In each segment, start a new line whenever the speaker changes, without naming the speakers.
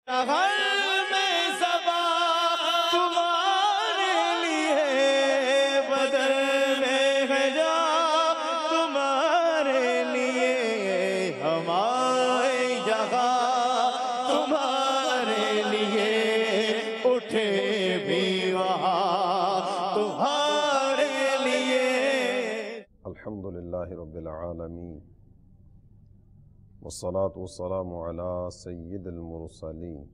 ہر میں زباں تمہارے لیے، بدر میں ہے جان تمہارے لیے، ہمارے یہاں تمہارے لیے، اٹھے بھی وہاں تمہارے لیے۔
الحمدللہ رب العالمین، والصلاة والسلام على سید المرسلین،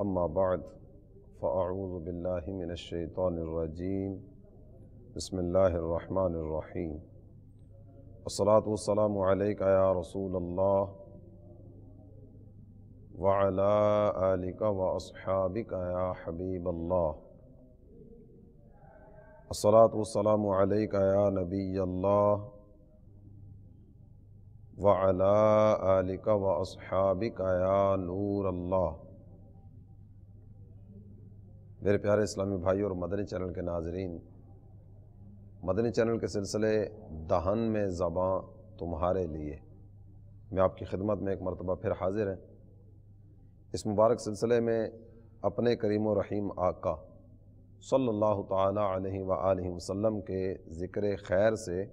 اما بعد فاعوذ باللہ من الشیطان الرجیم، بسم اللہ الرحمن الرحیم، والصلاة والسلام علیک یا رسول اللہ وعلی آلک واصحابک یا حبیب اللہ، الصلاة والسلام علیک یا نبی اللہ وعلی آلک واصحابک یا نور اللہ۔ میرے پیارے اسلامی بھائی اور مدنی چینل کے ناظرین، مدنی چینل کے سلسلے دہن میں زباں تمہارے لیے میں آپ کی خدمت میں ایک مرتبہ پھر حاضر ہیں۔ اس مبارک سلسلے میں اپنے کریم و رحیم آقا صلی اللہ تعالی علیہ وآلہ وسلم کے ذکر خیر سے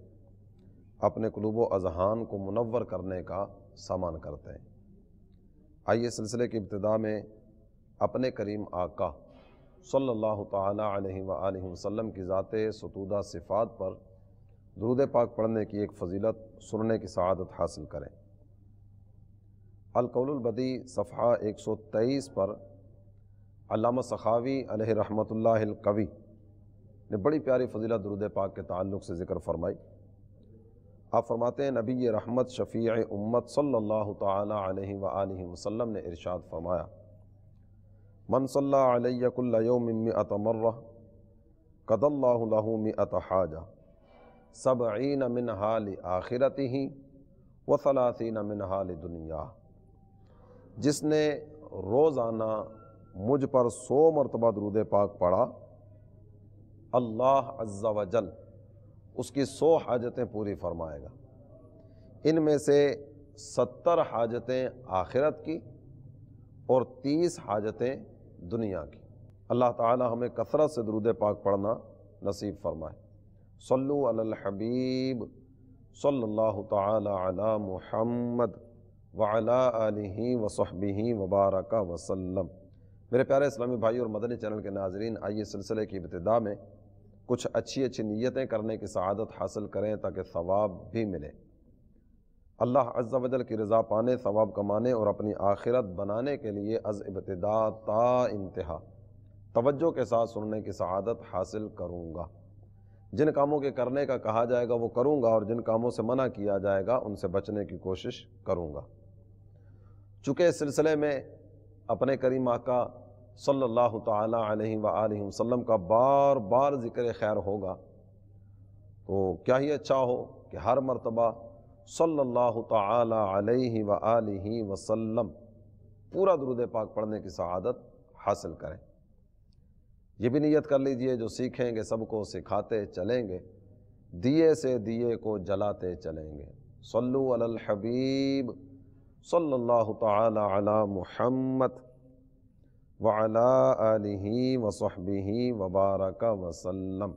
اپنے قلوب و اذہان کو منور کرنے کا سامان کرتے ہیں۔ آئیے سلسلے کی ابتدا میں اپنے کریم آقا صلی اللہ تعالی علیہ وآلہ وسلم کی ذات ستودہ صفات پر درود پاک پڑھنے کی ایک فضیلت سننے کی سعادت حاصل کریں۔ القول البدیع صفحہ 123 پر علامہ سخاوی علیہ رحمۃ اللہ القوی نے بڑی پیاری فضیلت درود پاک کے تعلق سے ذکر فرمائی۔ آپ فرماتے ہیں، نبی رحمت شفیع امت صلی اللہ تعالی علیہ وآلہ وسلم نے ارشاد فرمایا، من صلی علی کل یوم 100 مرہ قضی اللہ لہ 100 حاجہ 70 منہا لآخرتہ و30 منہا لدنیاہ۔ جس نے روزانہ مجھ پر 100 مرتبہ درود پاک پڑھا، اللہ عز و جل اس کی 100 حاجتیں پوری فرمائے گا۔ ان میں سے 70 حاجتیں آخرت کی اور 30 حاجتیں دنیا کی۔ اللہ تعالی ہمیں کثرت سے درود پاک پڑھنا نصیب فرمائے۔ صلو علی الحبیب صلی اللہ تعالی علی محمد وعلی آلہ وصحبہ وبارک وسلم۔ میرے پیارے اسلامی بھائی اور مدنی چینل کے ناظرین، آئیے سلسلے کی ابتدا میں کچھ اچھی نیتیں کرنے کی سعادت حاصل کریں تاکہ ثواب بھی ملے۔ اللہ عز و جل کی رضا پانے، ثواب کمانے اور اپنی آخرت بنانے کے لیے از ابتدا تا انتہا توجہ کے ساتھ سننے کی سعادت حاصل کروں گا۔ جن کاموں کے کرنے کا کہا جائے گا وہ کروں گا، اور جن کاموں سے منع کیا جائے گا ان سے بچنے کی کوشش کروں گا۔ چونکہ اس سلسلے میں اپنے کریم آقا صلی اللہ تعالی علیہ وآلہ وسلم کا بار بار ذکر خیر ہوگا، تو کیا ہی اچھا ہو کہ ہر مرتبہ صلی اللہ تعالی علیہ وآلہ وسلم پورا درود پاک پڑھنے کی سعادت حاصل کریں۔ یہ بھی نیت کر لیجئے، جو سیکھیں گے سب کو سکھاتے چلیں گے، دیے سے دیے کو جلاتے چلیں گے۔ صلو علی الحبیب صلی اللہ تعالی علی محمد وعلی آلہ وصحبہ وبارک وسلم۔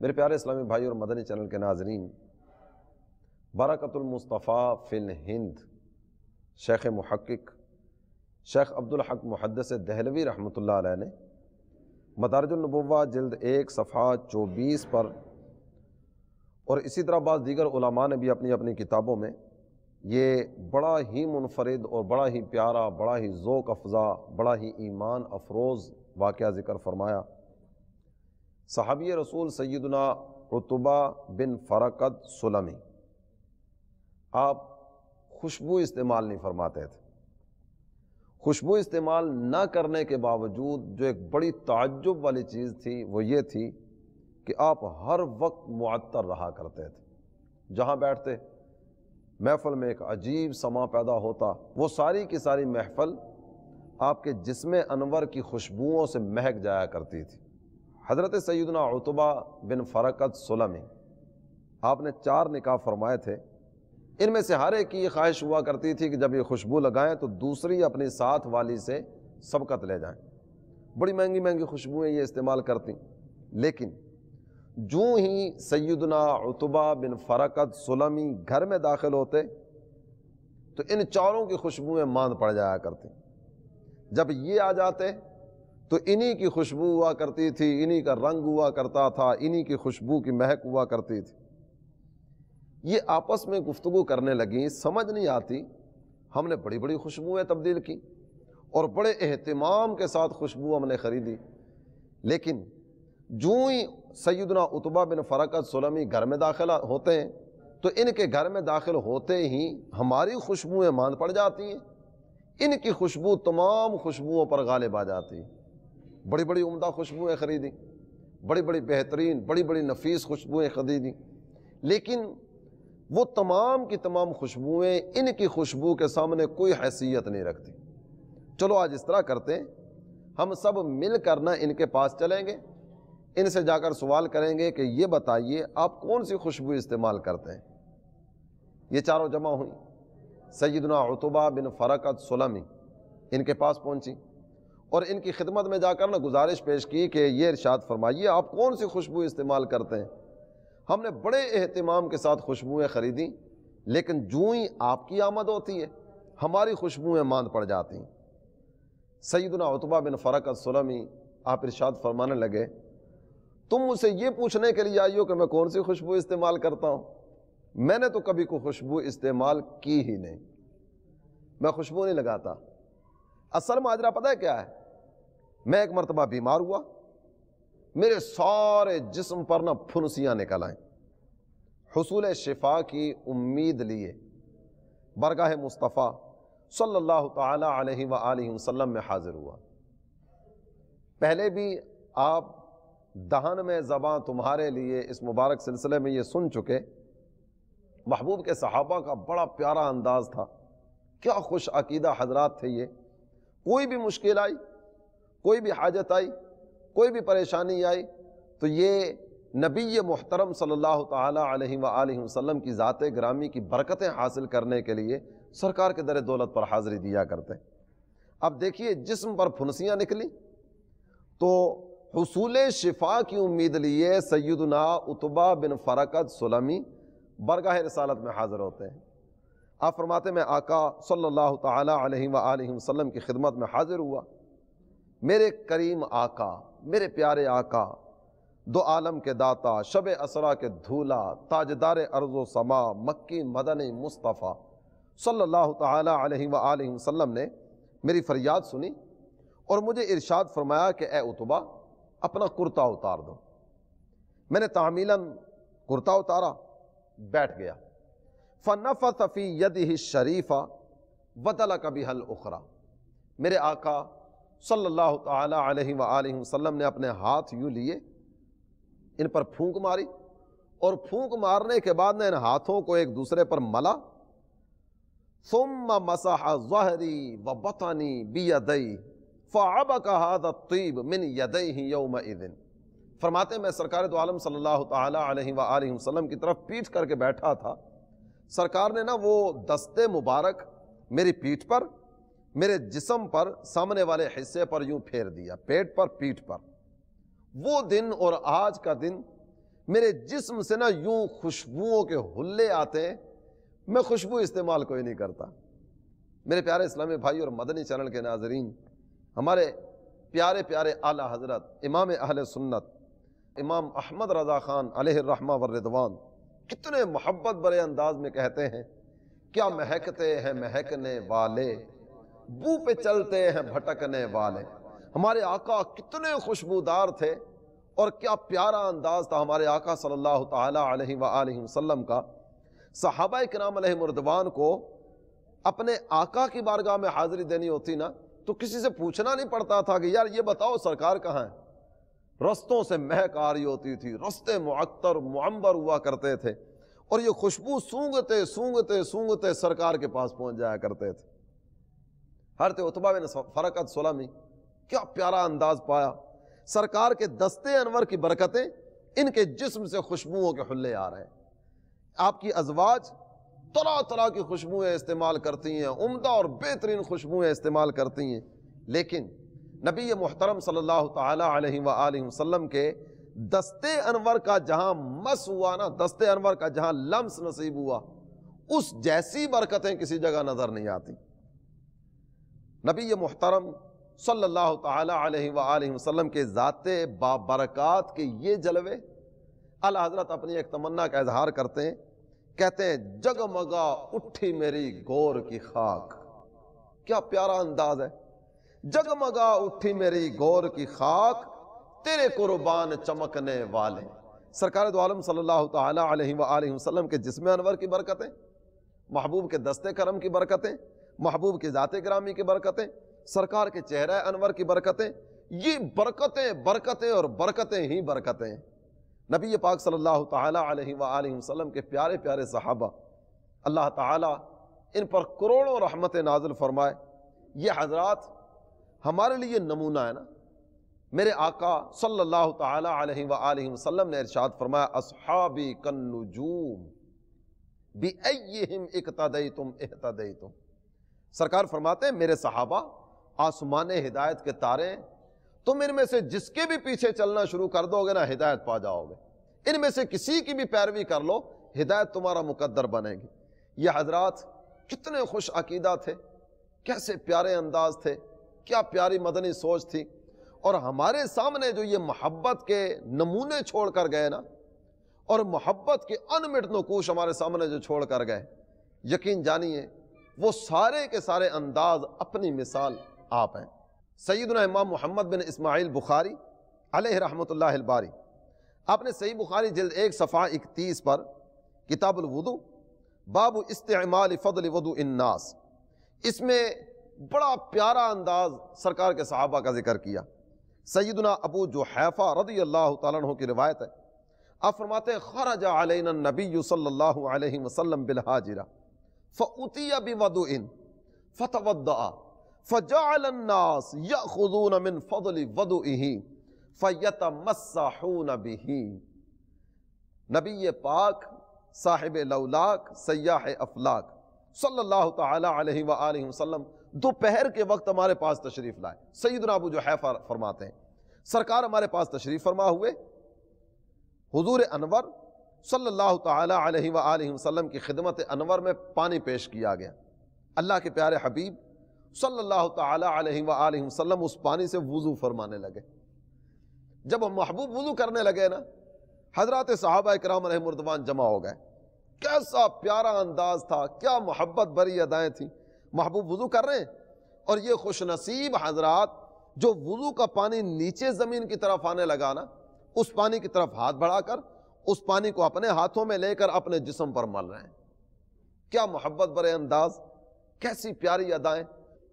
میرے پیارے اسلامی بھائی اور مدنی چینل کے ناظرین، برکت المصطفیٰ فی الہند شیخ محقق شیخ عبدالحق محدث دہلوی رحمۃ اللہ علیہ نے مدارج النبوہ جلد 1 صفحہ 24 پر، اور اسی طرح بعض دیگر علماء نے بھی اپنی اپنی کتابوں میں یہ بڑا ہی منفرد اور بڑا ہی پیارا، بڑا ہی ذوق افزا، بڑا ہی ایمان افروز واقعہ ذکر فرمایا۔ صحابی رسول سیدنا عتبہ بن فرقد سلمی، آپ خوشبو استعمال نہیں فرماتے تھے۔ خوشبو استعمال نہ کرنے کے باوجود جو ایک بڑی تعجب والی چیز تھی وہ یہ تھی کہ آپ ہر وقت معطر رہا کرتے تھے۔ جہاں بیٹھتے محفل میں ایک عجیب سما پیدا ہوتا، وہ ساری کی ساری محفل آپ کے جسم انور کی خوشبوؤں سے مہک جایا کرتی تھی۔ حضرت سیدنا عتبہ بن فرقد سلمی، آپ نے 4 نکاح فرمائے تھے، ان میں سے ہر ایک کی یہ خواہش ہوا کرتی تھی کہ جب یہ خوشبو لگائیں تو دوسری اپنی ساتھ والی سے سبقت لے جائیں. بڑی مہنگی مہنگی خوشبوئیں یہ استعمال کرتی. لیکن جو ہی سیدنا عتبہ بن فرقد سلمی گھر میں داخل ہوتے تو ان چاروں کی خوشبوئیں ماند پڑ جایا کرتی. جب یہ آ جاتے تو انہی کی خوشبو ہوا کرتی تھی، انہی کا رنگ ہوا کرتا تھا، انہی کی خوشبو کی مہک ہوا کرتی تھی. یہ آپس میں گفتگو کرنے لگیں، سمجھ نہیں آتی. ہم نے بڑی بڑی خوشبوئیں تبدیل کی اور بڑے اہتمام کے ساتھ خوشبو ہم نے خریدی، لیکن جو ہی سیدنا عتبہ بن فرقد سلمی گھر میں داخل ہوتے ہیں تو ان کے گھر میں داخل ہوتے ہی ہماری خوشبوئیں ماند پڑ جاتی ہیں، ان کی خوشبو تمام خوشبوؤں پر غالب آ جاتی ہے. بڑی بڑی عمدہ خوشبوئیں خریدی، بڑی بڑی بہترین بڑی بڑی نفیس خوشبوئیں خریدی، لیکن وہ تمام کی تمام خوشبوئیں ان کی خوشبو کے سامنے کوئی حیثیت نہیں رکھتی. چلو آج اس طرح کرتے ہیں، ہم سب مل کر نہ ان کے پاس چلیں گے، ان سے جا کر سوال کریں گے کہ یہ بتائیے آپ کون سی خوشبو استعمال کرتے ہیں. یہ چاروں جمع ہوئی، سیدنا عتبہ بن فرقد سلمی ان کے پاس پہنچی اور ان کی خدمت میں جا کر نہ گزارش پیش کی کہ یہ ارشاد فرمائیے آپ کون سی خوشبو استعمال کرتے ہیں. ہم نے بڑے اہتمام کے ساتھ خوشبوئیں خریدیں، لیکن جو ہی آپ کی آمد ہوتی ہے ہماری خوشبوئیں ماند پڑ جاتی ہیں. سیدنا عتبہ بن فرقد سلمی آپ ارشاد فرمانے لگے تم مجھ سے یہ پوچھنے کے لیے آئی ہو کہ میں کون سی خوشبو استعمال کرتا ہوں؟ میں نے تو کبھی کوئی خوشبو استعمال کی ہی نہیں، میں خوشبو نہیں لگاتا. اصل ماجرا پتہ ہے کیا ہے؟ میں ایک مرتبہ بیمار ہوا، میرے سارے جسم پر نہ پھنسیاں نکل آئیں. حصول شفا کی امید لیے برگاہ مصطفیٰ صلی اللہ تعالی علیہ وآلہ وسلم میں حاضر ہوا. پہلے بھی آپ دہن میں زباں تمہارے لیے اس مبارک سلسلے میں یہ سن چکے. محبوب کے صحابہ کا بڑا پیارا انداز تھا، کیا خوش عقیدہ حضرات تھے. یہ کوئی بھی مشکل آئی، کوئی بھی حاجت آئی، کوئی بھی پریشانی آئی تو یہ نبی محترم صلی اللہ تعالی علیہ وآلہ وسلم کی ذات گرامی کی برکتیں حاصل کرنے کے لیے سرکار کے در دولت پر حاضری دیا کرتے. اب دیکھیے جسم پر پھنسیاں نکلی تو حصول شفا کی امید لیے سیدنا عتبہ بن فرقد سلمی برگاہ رسالت میں حاضر ہوتے ہیں. آپ فرماتے میں آقا صلی اللہ تعالی علیہ وآلہ وسلم کی خدمت میں حاضر ہوا. میرے کریم آقا، میرے پیارے آقا، دو عالم کے داتا، شب اسرا کے دھولا، تاجدار ارض و سما، مکی مدنی مصطفیٰ صلی اللہ تعالی علیہ وآلہ وسلم نے میری فریاد سنی اور مجھے ارشاد فرمایا کہ اے عتبہ اپنا کرتا اتار دو. میں نے تعمیلاً کرتا اتارا، بیٹھ گیا. فنفث فی یدہ الشریفہ ودلک بہا الاخری. میرے آقا صلی اللہ تعالی علیہ وآلہ وسلم نے اپنے ہاتھ یوں لیے، ان پر پھونک ماری اور پھونک مارنے کے بعد نے ان ہاتھوں کو ایک دوسرے پر ملا. ثم مسح ظہری وبطنی بیدیہ فعبق هذا الطیب من یدیہ یومئذ. فرماتے میں سرکار دو عالم صلی اللہ تعالی علیہ وآلہ وسلم کی طرف پیٹھ کر کے بیٹھا تھا. سرکار نے نا وہ دستے مبارک میری پیٹھ پر، میرے جسم پر، سامنے والے حصے پر یوں پھیر دیا، پیٹ پر، پیٹھ پر. وہ دن اور آج کا دن میرے جسم سے نا یوں خوشبوؤں کے حلے آتے ہیں، میں خوشبو استعمال کوئی نہیں کرتا. میرے پیارے اسلامی بھائی اور مدنی چینل کے ناظرین، ہمارے پیارے پیارے اعلیٰ حضرت امام اہل سنت امام احمد رضا خان علیہ الرحمہ والرضوان کتنے محبت برے انداز میں کہتے ہیں، کیا مہکتے ہیں مہکنے والے، بو پہ چلتے ہیں بھٹکنے والے. ہمارے آقا کتنے خوشبودار تھے اور کیا پیارا انداز تھا ہمارے آقا صلی اللہ تعالی علیہ وآلہ وسلم کا. صحابہ کرام علیہ رضوان کو اپنے آقا کی بارگاہ میں حاضری دینی ہوتی نا تو کسی سے پوچھنا نہیں پڑتا تھا کہ یار یہ بتاؤ سرکار کہاں ہیں. رستوں سے مہک آ رہی ہوتی تھی، رستے معطر معمبر ہوا کرتے تھے اور یہ خوشبو سونگتے سونگتے سونگتے سرکار کے پاس پہنچ جایا کرتے تھے. حضرت عتبہ بن فرقد سلمی کیا پیارا انداز پایا. سرکار کے دستے انور کی برکتیں ان کے جسم سے خوشبوؤں کے حلے آ رہے ہیں. آپ کی ازواج طرح طرح کی خوشبوئیں استعمال کرتی ہیں، عمدہ اور بہترین خوشبوئیں استعمال کرتی ہیں، لیکن نبی محترم صلی اللہ تعالی علیہ وآلہ وسلم کے دست انور کا جہاں مس ہوا نا، دست انور کا جہاں لمس نصیب ہوا، اس جیسی برکتیں کسی جگہ نظر نہیں آتی۔ نبی محترم صلی اللہ تعالی علیہ وآلہ وسلم کے ذات بابرکات کے یہ جلوے اعلی حضرت اپنی ایک تمنا کا اظہار کرتے ہیں، کہتے ہیں جگمگا اٹھی میری گور کی خاک۔ کیا پیارا انداز ہے، جگمگا اٹھی میری گور کی خاک، تیرے قربان چمکنے والے۔ سرکار دو عالم صلی اللہ تعالی علیہ وآلہ وسلم کے جسم انور کی برکتیں، محبوب کے دست کرم کی برکتیں، محبوب کی ذات گرامی کی برکتیں، سرکار کے چہرہ انور کی برکتیں، یہ برکتیں برکتیں اور برکتیں ہی برکتیں ہیں۔ نبی پاک صلی اللہ تعالی علیہ وآلہ وسلم کے پیارے پیارے صحابہ، اللہ تعالی ان پر کروڑوں رحمت نازل فرمائے۔ یہ حضرات ہمارے لیے نمونہ ہے نا۔ میرے آقا صلی اللہ تعالی علیہ وآلہ وسلم نے ارشاد فرمایا، اصحابی کالنجوم بِأَيِّهِمْ اقتدیتم اہتدیتم۔ سرکار فرماتے ہیں میرے صحابہ آسمان ہدایت کے تارے ہیں، تم ان میں سے جس کے بھی پیچھے چلنا شروع کر دو گے نا ہدایت پا جاؤ گے، ان میں سے کسی کی بھی پیروی کر لو ہدایت تمہارا مقدر بنے گی۔ یہ حضرات کتنے خوش عقیدہ تھے، کیسے پیارے انداز تھے، کیا پیاری مدنی سوچ تھی، اور ہمارے سامنے جو یہ محبت کے نمونے چھوڑ کر گئے نا، اور محبت کے انمٹ نقوش ہمارے سامنے جو چھوڑ کر گئے، یقین جانیے وہ سارے کے سارے انداز اپنی مثال آپ ہیں۔ سیدنا امام محمد بن اسماعیل بخاری علیہ رحمت اللہ الباری، آپ نے صحیح بخاری جلد 1 صفحہ 31 پر کتاب الوضو باب استعمال فضل وضوء الناس، اس میں بڑا پیارا انداز سرکار کے صحابہ کا ذکر کیا۔ سیدنا ابو جحیفہ رضی اللہ تعالیٰ عنہ کی روایت ہے، آپ فرماتے ہیں خرج علینا النبی صلی اللہ علیہ وسلم بالحاجرہ فأتی بوضوء فتوضأ فجعل الناس یأخذون من فضل وضوئه فیتمسحون به۔ نبی پاک صاحب لولاک سیاح افلاک صلی اللہ تعالی علیہ وآلہ وسلم دوپہر کے وقت ہمارے پاس تشریف لائے۔ سیدنا ابو جحیفہ فرماتے ہیں سرکار ہمارے پاس تشریف فرما ہوئے، حضور انور صلی اللہ تعالی علیہ وآلہ وسلم کی خدمت انور میں پانی پیش کیا گیا۔ اللہ کے پیارے حبیب صلی اللہ تعالی علیہ وآلہ وسلم اس پانی سے وضو فرمانے لگے۔ جب ہم محبوب وضو کرنے لگے نا، حضرات صحابہ اکرام علیہ مردوان جمع ہو گئے۔ کیسا پیارا انداز تھا، کیا محبت بری ادائیں تھیں۔ محبوب وضو کر رہے ہیں اور یہ خوش نصیب حضرات جو وضو کا پانی نیچے زمین کی طرف آنے لگا نا، اس پانی کی طرف ہاتھ بڑھا کر اس پانی کو اپنے ہاتھوں میں لے کر اپنے جسم پر مل رہے ہیں۔ کیا محبت برے انداز، کیسی پیاری ادائیں،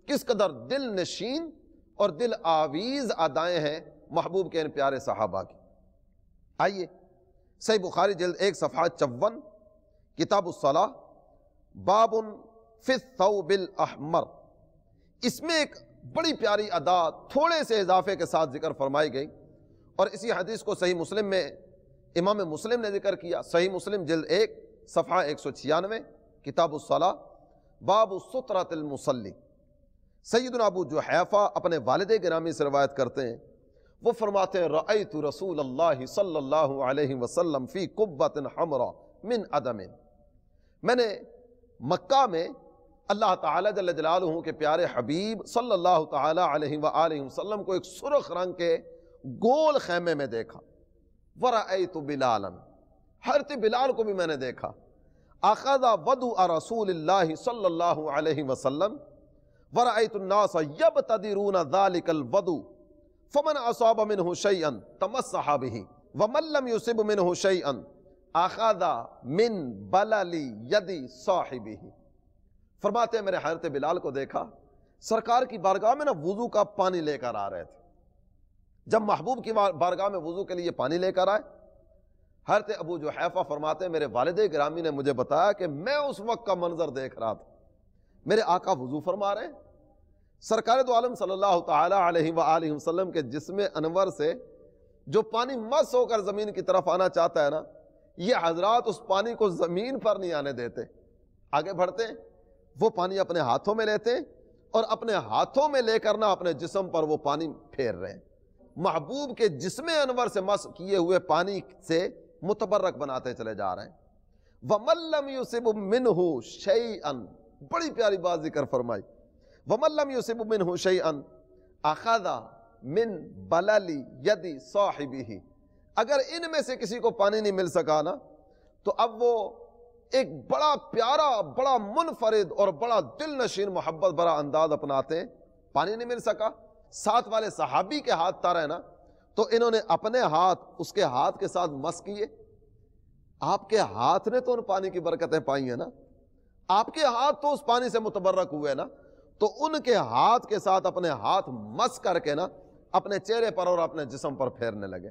کس قدر دل نشین اور دل آویز ادائیں ہیں محبوب کے ان پیارے صحابہ کی۔ آئیے صحیح بخاری جلد 1 صفحہ 54 کتاب الصلاۃ باب فی الثوب الاحمر، اس میں ایک بڑی پیاری ادا تھوڑے سے اضافے کے ساتھ ذکر فرمائی گئی، اور اسی حدیث کو صحیح مسلم میں امام مسلم نے ذکر کیا۔ صحیح مسلم جلد 1 صفحہ 196 کتاب الصلاۃ باب سترۃ المصلی۔ سیدنا ابو جحیفہ اپنے والد گرامی سے روایت کرتے ہیں، وہ فرماتے ہیں رأیت رسول اللہ صلی اللہ علیہ وسلم فی قبۃ حمراء من عدم، میں نے مکہ میں اللہ تعالیٰ جل جلالہ کے پیارے حبیب صلی اللہ تعالیٰ علیہ وآلہ وسلم کو ایک سرخ رنگ کے گول خیمے میں دیکھا۔ وَرَأَيْتُ بِلَالًا، حضرت بلال کو بھی میں نے دیکھا۔ أَخَذَ وَضُوءَ رَسُولِ اللَّهِ صلی اللہ علیہ وسلم وَرَأَيْتُ النَّاسَ يَبْتَدِرُونَ ذَلِكَ الْوَضُوءَ فَمَنْ أَصَابَ مِنْهُ شَيْئًا تَمَسَّحَ بِهِ وَمَنْ لَمْ يُصِبْ مِنْهُ شَيْئًا أَخَذَ مِنْ بَلَلِ يَدِ صَاحِبِهِ۔ فرماتے ہیں میں نے حضرت بلال کو دیکھا، سرکار کی بارگاہ میں نا وضو کا پانی لے کر آ رہے تھے۔ جب محبوب کی بارگاہ میں وضو کے لیے پانی لے کر آئے، حضرت ابو جحیفہ فرماتے ہیں میرے والد گرامی نے مجھے بتایا کہ میں اس وقت کا منظر دیکھ رہا تھا، میرے آقا وضو فرما رہے ہیں، سرکار دو عالم صلی اللہ تعالی علیہ وآلہ وسلم کے جسم انور سے جو پانی مس ہو کر زمین کی طرف آنا چاہتا ہے نا، یہ حضرات اس پانی کو زمین پر نہیں آنے دیتے، آگے بڑھتے ہیں، وہ پانی اپنے ہاتھوں میں لیتے ہیں اور اپنے ہاتھوں میں لے کر نہ اپنے جسم پر وہ پانی پھیر رہے ہیں، محبوب کے جسم انور سے مس کیے ہوئے پانی سے متبرک بناتے چلے جا رہے ہیں۔ وَمَن لَّمْ يُصِبْ مِنْهُ شَيْئًا، بڑی پیاری بات ذکر فرمائی، وَمَن لَّمْ يُصِبْ مِنْهُ شَيْئًا أَخَذَ مِن بَلَلِ يَدِ صَاحِبِهِ، اگر ان میں سے کسی کو پانی نہیں مل سکا نا تو اب وہ ایک بڑا پیارا، بڑا منفرد اور بڑا دل نشین محبت بھرا انداز اپناتے ہیں۔ پانی نہیں مل سکا، ساتھ والے صحابی کے ہاتھ تر ہے نا، تو انہوں نے اپنے ہاتھ اس کے ہاتھ کے ساتھ مس کیے۔ آپ کے ہاتھ نے تو ان پانی کی برکتیں پائی ہیں نا، آپ کے ہاتھ تو اس پانی سے متبرک ہوئے نا، تو ان کے ہاتھ کے ساتھ اپنے ہاتھ مس کر کے نا اپنے چہرے پر اور اپنے جسم پر پھیرنے لگے۔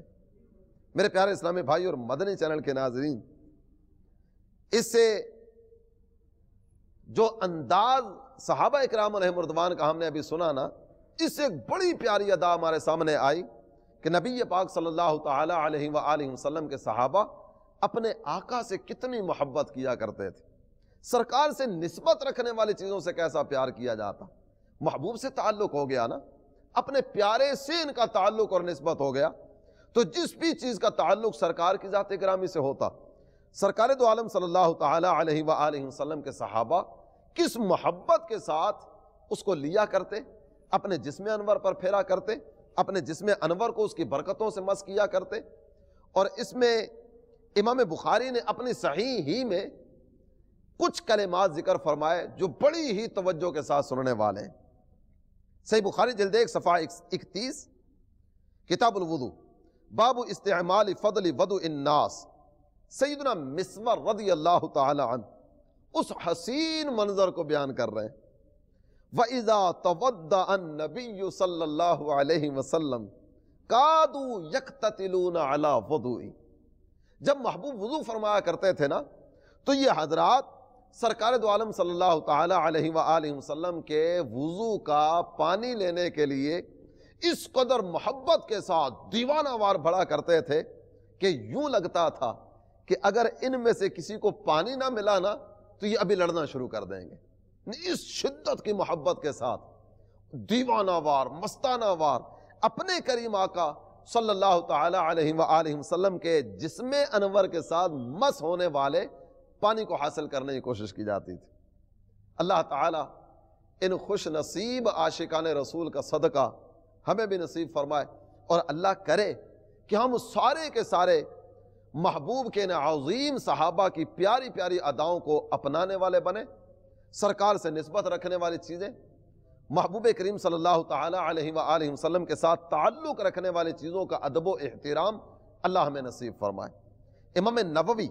میرے پیارے اسلامی بھائی اور مدنی چینل کے ناظرین، اس سے جو انداز صحابہ اکرام علیہم رضوان کا ہم نے ابھی سنا نا، اس سے ایک بڑی پیاری ادا ہمارے سامنے آئی کہ نبی پاک صلی اللہ تعالی علیہ وآلہ وسلم کے صحابہ اپنے آقا سے کتنی محبت کیا کرتے تھے، سرکار سے نسبت رکھنے والی چیزوں سے کیسا پیار کیا جاتا۔ محبوب سے تعلق ہو گیا نا، اپنے پیارے سے ان کا تعلق اور نسبت ہو گیا، تو جس بھی چیز کا تعلق سرکار کی ذات گرامی سے ہوتا، سرکار دو عالم صلی اللہ تعالی علیہ وآلہ وسلم کے صحابہ کس محبت کے ساتھ اس کو لیا کرتے، اپنے جسم انور پر پھیرا کرتے، اپنے جسم انور کو اس کی برکتوں سے مس کیا کرتے۔ اور اس میں امام بخاری نے اپنی صحیح ہی میں کچھ کلمات ذکر فرمائے جو بڑی ہی توجہ کے ساتھ سننے والے ہیں۔ صحیح بخاری جلد 1 صفحہ 31، کتاب الوضو، باب استعمال فضل وضوء الناس، سیدنا مسور رضی اللہ تعالی عنہ اس حسین منظر کو بیان کر رہے ہیں۔ وَإِذَا تَوَضَّأَ النَّبِيُّ صلی اللہ علیہ وسلم كَادُوا يَقْتَتِلُونَ عَلَى وُضُوئِهِ، جب محبوب وضو فرمایا کرتے تھے نا تو یہ حضرات سرکار دو عالم صلی اللہ تعالی علیہ وآلہ وسلم کے وضو کا پانی لینے کے لیے اس قدر محبت کے ساتھ دیوانہ وار بڑھا کرتے تھے کہ یوں لگتا تھا کہ اگر ان میں سے کسی کو پانی نہ ملا نا تو یہ ابھی لڑنا شروع کر دیں گے۔ اس شدت کی محبت کے ساتھ دیوانہ وار، مستانہ وار اپنے کریم آقا صلی اللہ تعالی علیہ وآلہ وسلم کے جسم انور کے ساتھ مس ہونے والے پانی کو حاصل کرنے کی کوشش کی جاتی تھی۔ اللہ تعالی ان خوش نصیب عاشقان رسول کا صدقہ ہمیں بھی نصیب فرمائے، اور اللہ کرے کہ ہم سارے کے سارے محبوب کے ان عظیم صحابہ کی پیاری پیاری اداؤں کو اپنانے والے بنے، سرکار سے نسبت رکھنے والی چیزیں، محبوب کریم صلی اللہ تعالی علیہ وآلہ وسلم کے ساتھ تعلق رکھنے والی چیزوں کا ادب و احترام اللہ ہمیں نصیب فرمائے۔ امام نووی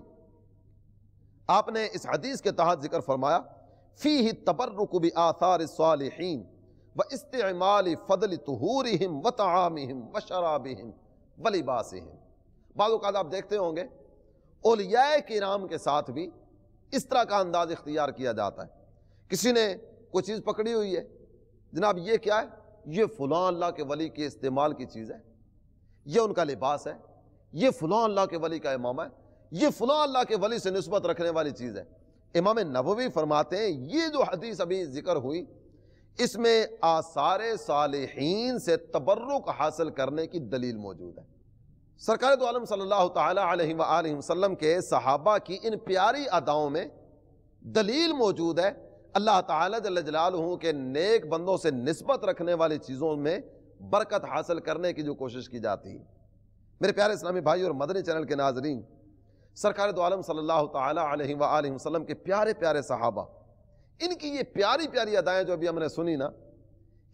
آپ نے اس حدیث کے تحت ذکر فرمایا، فیہ التبرک بآثار الصالحین واستعمال فضل طہورہم وطعامہم وشرابہم ولباسہم۔ بعض اوقات آپ دیکھتے ہوں گے اولیاء کرام کے ساتھ بھی اس طرح کا انداز اختیار کیا جاتا ہے۔ کسی نے کوئی چیز پکڑی ہوئی ہے، جناب یہ کیا ہے؟ یہ فلاں اللہ کے ولی کے استعمال کی چیز ہے، یہ ان کا لباس ہے، یہ فلاں اللہ کے ولی کا امامہ ہے، یہ فلاں اللہ کے ولی سے نسبت رکھنے والی چیز ہے۔ امام نووی فرماتے ہیں یہ جو حدیث ابھی ذکر ہوئی اس میں آثار صالحین سے تبرک حاصل کرنے کی دلیل موجود ہے۔ سرکار دو عالم صلی اللہ تعالی علیہ وآلہ وسلم کے صحابہ کی ان پیاری اداؤں میں دلیل موجود ہے اللہ تعالیٰ جل جلالہ کے نیک بندوں سے نسبت رکھنے والی چیزوں میں برکت حاصل کرنے کی جو کوشش کی جاتی ہے۔ میرے پیارے اسلامی بھائی اور مدنی چینل کے ناظرین، سرکار دو عالم صلی اللہ تعالی علیہ وآلہ وسلم کے پیارے پیارے صحابہ، ان کی یہ پیاری پیاری ادائیں جو ابھی ہم نے سنی نا،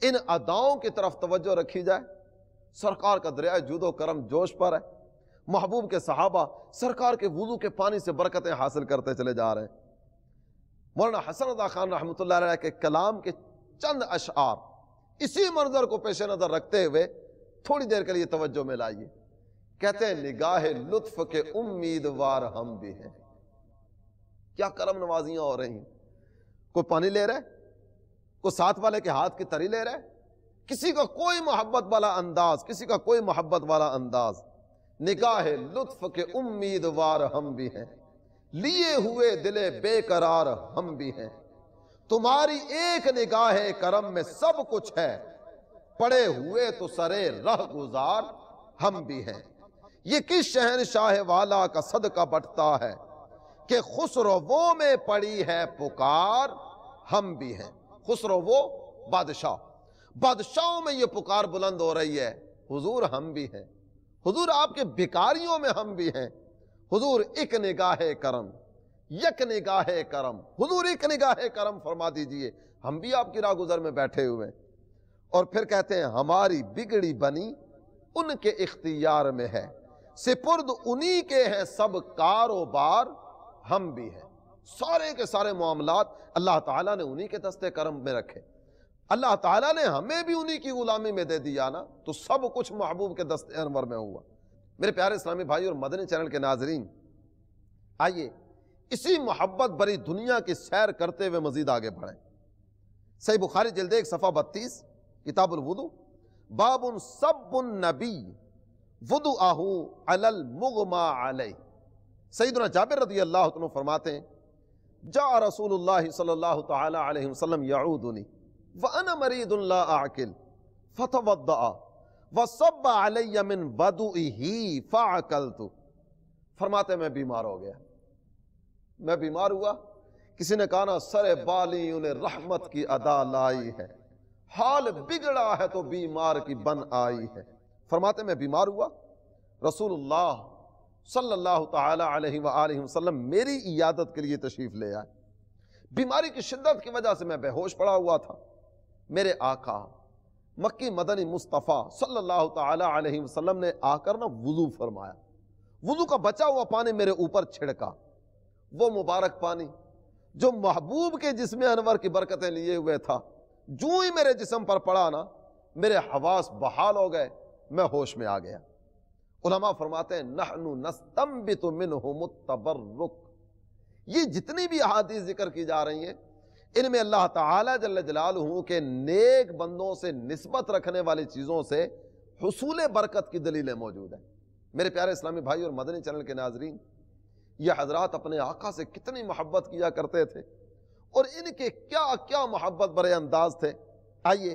ان اداؤں کی طرف توجہ رکھی جائے، سرکار کا دریائے جود و کرم جوش پر ہے، محبوب کے صحابہ سرکار کے وضو کے پانی سے برکتیں حاصل کرتے چلے جا رہے ہیں۔ مولانا حسن رضا خان رحمۃ اللہ علیہ کے کلام کے چند اشعار اسی منظر کو پیش نظر رکھتے ہوئے تھوڑی دیر کے لیے توجہ میں لائیے۔ کہتے ہیں نگاہ لطف کے امیدوار ہم بھی ہیں۔ کیا کرم نوازیاں ہو رہی ہیں، کوئی پانی لے رہا ہے، کوئی ساتھ والے کے ہاتھ کی تری لے رہا ہے، کسی کا کوئی محبت والا انداز، کسی کا کوئی محبت والا انداز۔ نگاہ لطف کے امیدوار ہم بھی ہیں، لیے ہوئے دل بے قرار ہم بھی ہیں، تمہاری ایک نگاہ کرم میں سب کچھ ہے، پڑے ہوئے تو سرے رہ گزار ہم بھی ہیں۔ یہ کس شہنشاہ والا کا صدقہ بٹتا ہے کہ خسرووں میں پڑی ہے پکار ہم بھی ہیں۔ خسرو وہ بادشاہ، بادشاہوں میں یہ پکار بلند ہو رہی ہے، حضور ہم بھی ہیں، حضور آپ کے بھکاریوں میں ہم بھی ہیں، حضور ایک نگاہ کرم، یک نگاہ کرم، حضور ایک نگاہ کرم فرما دیجئے، ہم بھی آپ کی راہ گزر میں بیٹھے ہوئے ہیں۔ اور پھر کہتے ہیں ہماری بگڑی بنی ان کے اختیار میں ہے، سپرد انہی کے ہیں سب کاروبار ہم بھی ہیں۔ سارے کے سارے معاملات اللہ تعالیٰ نے انہی کے دستے کرم میں رکھے، اللہ تعالیٰ نے ہمیں بھی انہی کی غلامی میں دے دیا نا، تو سب کچھ محبوب کے دستے انور میں ہوا۔ میرے پیارے اسلامی بھائی اور مدنی چینل کے ناظرین، آئیے اسی محبت بری دنیا کی سیر کرتے ہوئے مزید آگے بڑھیں۔ صحیح بخاری جلد 1 صفحہ 32 کتاب الوضو، باب سب النبی وضوءہ علی المغمى علیہ۔ سیدنا جابر رضی اللہ عنہ فرماتے ہیں جاء رسول اللہ صلی اللہ تعالی علیہ وسلم یعودنی وانا مریض لا اعقل فتوضأ وصب علی من وضوئہ فعقلت۔ فرماتے ہیں میں بیمار ہو گیا، میں بیمار ہوا، کسی نے کہا نا سر بالی انہیں رحمت کی ادا لائی ہے، حال بگڑا ہے تو بیمار کی بن آئی ہے۔ فرماتے ہیں میں بیمار ہوا، رسول اللہ صلی اللہ تعالی علیہ وآلہ وسلم میری عیادت کے لیے تشریف لے آئے۔ بیماری کی شدت کی وجہ سے میں بے ہوش پڑا ہوا تھا۔ میرے آقا مکی مدنی مصطفیٰ صلی اللہ تعالی علیہ وسلم نے آ کر نا وضو فرمایا، وضو کا بچا ہوا پانی میرے اوپر چھڑکا، وہ مبارک پانی جو محبوب کے جسم انور کی برکتیں لیے ہوئے تھا، جو ہی میرے جسم پر پڑا نا میرے حواس بحال ہو گئے، میں ہوش میں آ گیا۔ علماء فرماتے ہیں نحن نستنبت منہم التبرک۔ یہ جتنی بھی احادیث ذکر کی جا رہی ہیں ان میں اللہ تعالی جل جلالہ کے نیک بندوں سے نسبت رکھنے والی چیزوں سے حصول برکت کی دلیلیں موجود ہیں۔ میرے پیارے اسلامی بھائی اور مدنی چینل کے ناظرین، یہ حضرات اپنے آقا سے کتنی محبت کیا کرتے تھے اور ان کے کیا کیا محبت برے انداز تھے۔ آئیے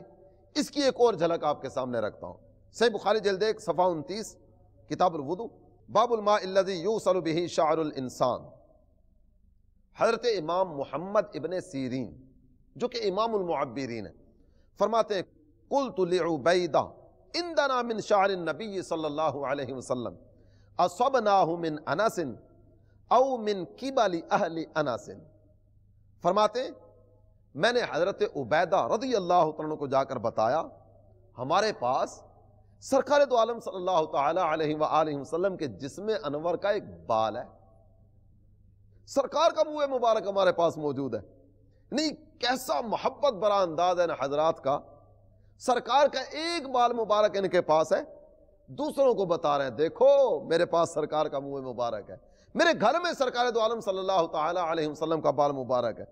اس کی ایک اور جھلک آپ کے سامنے رکھتا ہوں۔ صحیح بخاری جلد 1 صفحہ 29 کتاب الوضو، باب الماء الذی یوصل بہ شعر الانسان۔ حضرت امام محمد ابن سیرین جو کہ امام المعبرین ہیں فرماتے ہیں قلت لعبیدہ عندنا من شعر النبی صلی اللہ علیہ وسلم اصبناہ من انس او من قبل اہل انس۔ فرماتے ہیں میں نے حضرت عبیدہ رضی اللہ عنہ کو جا کر بتایا ہمارے پاس سرکار دو عالم صلی اللہ تعالی علیہ وآلہ وسلم کے جسم انور کا ایک بال ہے، سرکار کا منہ مبارک ہمارے پاس موجود ہے۔ نہیں کیسا محبت برا انداز ہے نا حضرات کا، سرکار کا ایک بال مبارک ان کے پاس ہے، دوسروں کو بتا رہے ہیں دیکھو میرے پاس سرکار کا منہ مبارک ہے، میرے گھر میں سرکار دو عالم صلی اللہ تعالی علیہ وسلم کا بال مبارک ہے۔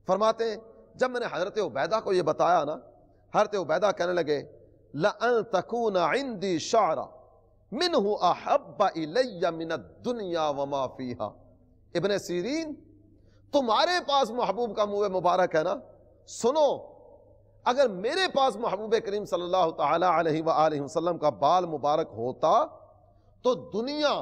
فرماتے ہیں جب میں نے حضرت عبیدہ کو یہ بتایا نا، حضرت عبیدہ کہنے لگے لَأَن تَكُونَ عِنْدِي شَعْرًا مِنْهُ أَحَبَّ إِلَيَّ مِنَ الدُّنْيَا وَمَا فِيهَا۔ ابن سیرین تمہارے پاس محبوب کا منہ مبارک ہے نا، سنو اگر میرے پاس محبوب کریم صلی اللہ تعالی علیہ وآلہ وسلم کا بال مبارک ہوتا تو دنیا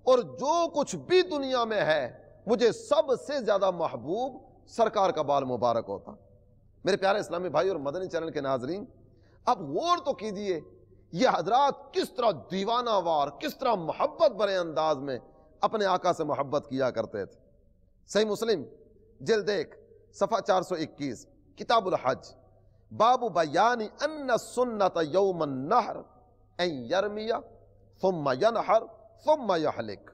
اور جو کچھ بھی دنیا میں ہے مجھے سب سے زیادہ محبوب سرکار کا بال مبارک ہوتا۔ میرے پیارے اسلامی بھائی اور مدنی چینل کے ناظرین، اب غور تو کیجئے یہ حضرات کس طرح دیوانہ وار، کس طرح محبت برے انداز میں اپنے آقا سے محبت کیا کرتے تھے۔ صحیح مسلم جلد 1 صفحہ 421 کتاب الحج، باب بیان ان سنت یوم النحر ان یرمی ثم ینحر ثم یحلق۔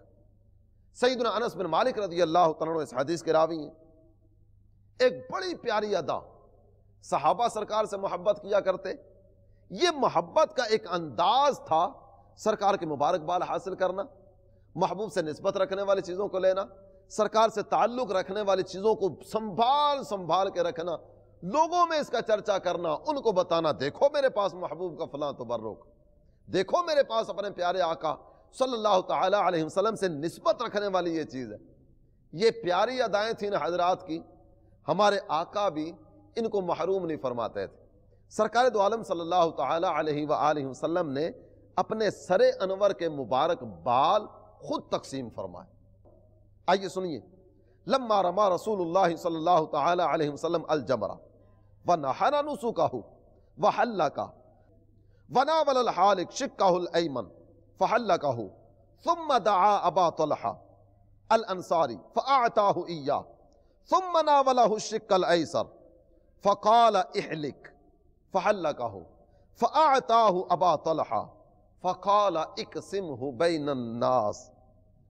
سیدنا انس بن مالک رضی اللہ عنہ اس حدیث کے راوی ہیں۔ ایک بڑی پیاری ادا، صحابہ سرکار سے محبت کیا کرتے، یہ محبت کا ایک انداز تھا سرکار کے مبارک بال حاصل کرنا، محبوب سے نسبت رکھنے والی چیزوں کو لینا، سرکار سے تعلق رکھنے والی چیزوں کو سنبھال کے رکھنا، لوگوں میں اس کا چرچا کرنا، ان کو بتانا دیکھو میرے پاس محبوب کا فلاں تبرک، دیکھو میرے پاس اپنے پیارے آقا صلی اللہ تعالی علیہ وسلم سے نسبت رکھنے والی یہ چیز ہے۔ یہ پیاری ادائیں تھیں حضرات کی، ہمارے آقا بھی ان کو محروم نہیں فرماتے تھے۔ سرکار دو عالم صلی اللہ تعالی علیہ وآلہ وسلم نے اپنے سر انور کے مبارک بال خود تقسیم فرمائے۔ آئیے سنیے، لما رما رسول اللہ صلی اللہ تعالی علیہ وسلم الجمرہ ونحر نسکہ وحلقہ وناول الحالق شقہ الایمن فحلقہ ثم دعا ابا طلحہ الانصاری فاعطاہ ایاہ ثم ناولہ الشق الایسر فقال احلق فحلقہ فاعطاہ ابا طلحہ فقال اقسمہ بین الناس۔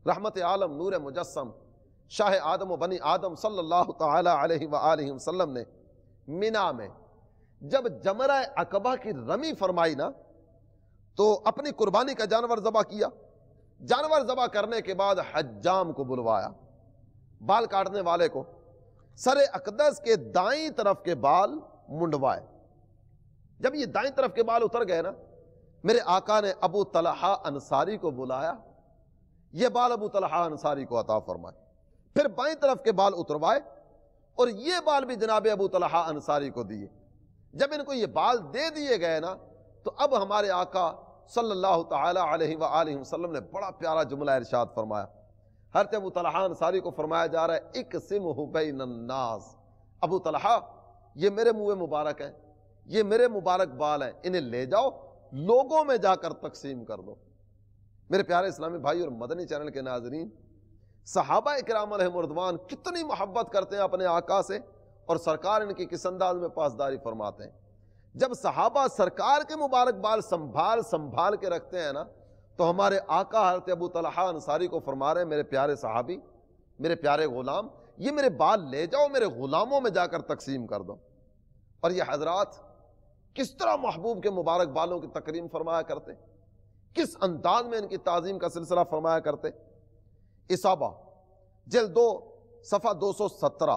رحمت عالم نور مجسم شاہ آدم و بنی آدم صلی اللہ تعالی علیہ وآلہ وسلم نے مینا میں جب جمرہ عقبہ کی رمی فرمائی نا تو اپنی قربانی کا جانور ذبح کیا۔ جانور ذبح کرنے کے بعد حجام کو بلوایا، بال کاٹنے والے کو، سر اقدس کے دائیں طرف کے بال منڈوائے۔ جب یہ دائیں طرف کے بال اتر گئے نا، میرے آقا نے ابو طلحہ انصاری کو بلایا، یہ بال ابو طلحہ انصاری کو عطا فرمائے۔ پھر بائیں طرف کے بال اتروائے اور یہ بال بھی جناب ابو طلحہ انصاری کو دیے۔ جب ان کو یہ بال دے دیے گئے نا تو اب ہمارے آقا صلی اللہ تعالی علیہ وآلہ وسلم نے بڑا پیارا جملہ ارشاد فرمایا۔ حضرت ابو طلحہ انصاری کو فرمایا جا رہا ہے اقسمہ بین الناس، ابو طلحہ یہ میرے منہ مبارک ہیں، یہ میرے مبارک بال ہیں، انہیں لے جاؤ لوگوں میں جا کر تقسیم کر دو۔ میرے پیارے اسلامی بھائی اور مدنی چینل کے ناظرین، صحابہ اکرام علیہم رضوان کتنی محبت کرتے ہیں اپنے آقا سے، اور سرکار ان کی کس انداز میں پاسداری فرماتے ہیں۔ جب صحابہ سرکار کے مبارک بال سنبھال کے رکھتے ہیں نا تو ہمارے آقا حضرت ابو طلحہ انصاری کو فرما رہے ہیں میرے پیارے صحابی، میرے پیارے غلام، یہ میرے بال لے جاؤ میرے غلاموں میں جا کر تقسیم کر دو۔ اور یہ حضرات کس طرح محبوب کے مبارک بالوں کی تکریم فرمایا کرتے، کس انداز میں ان کی تعظیم کا سلسلہ فرمایا کرتے۔ اصابہ جلد 2 صفحہ 217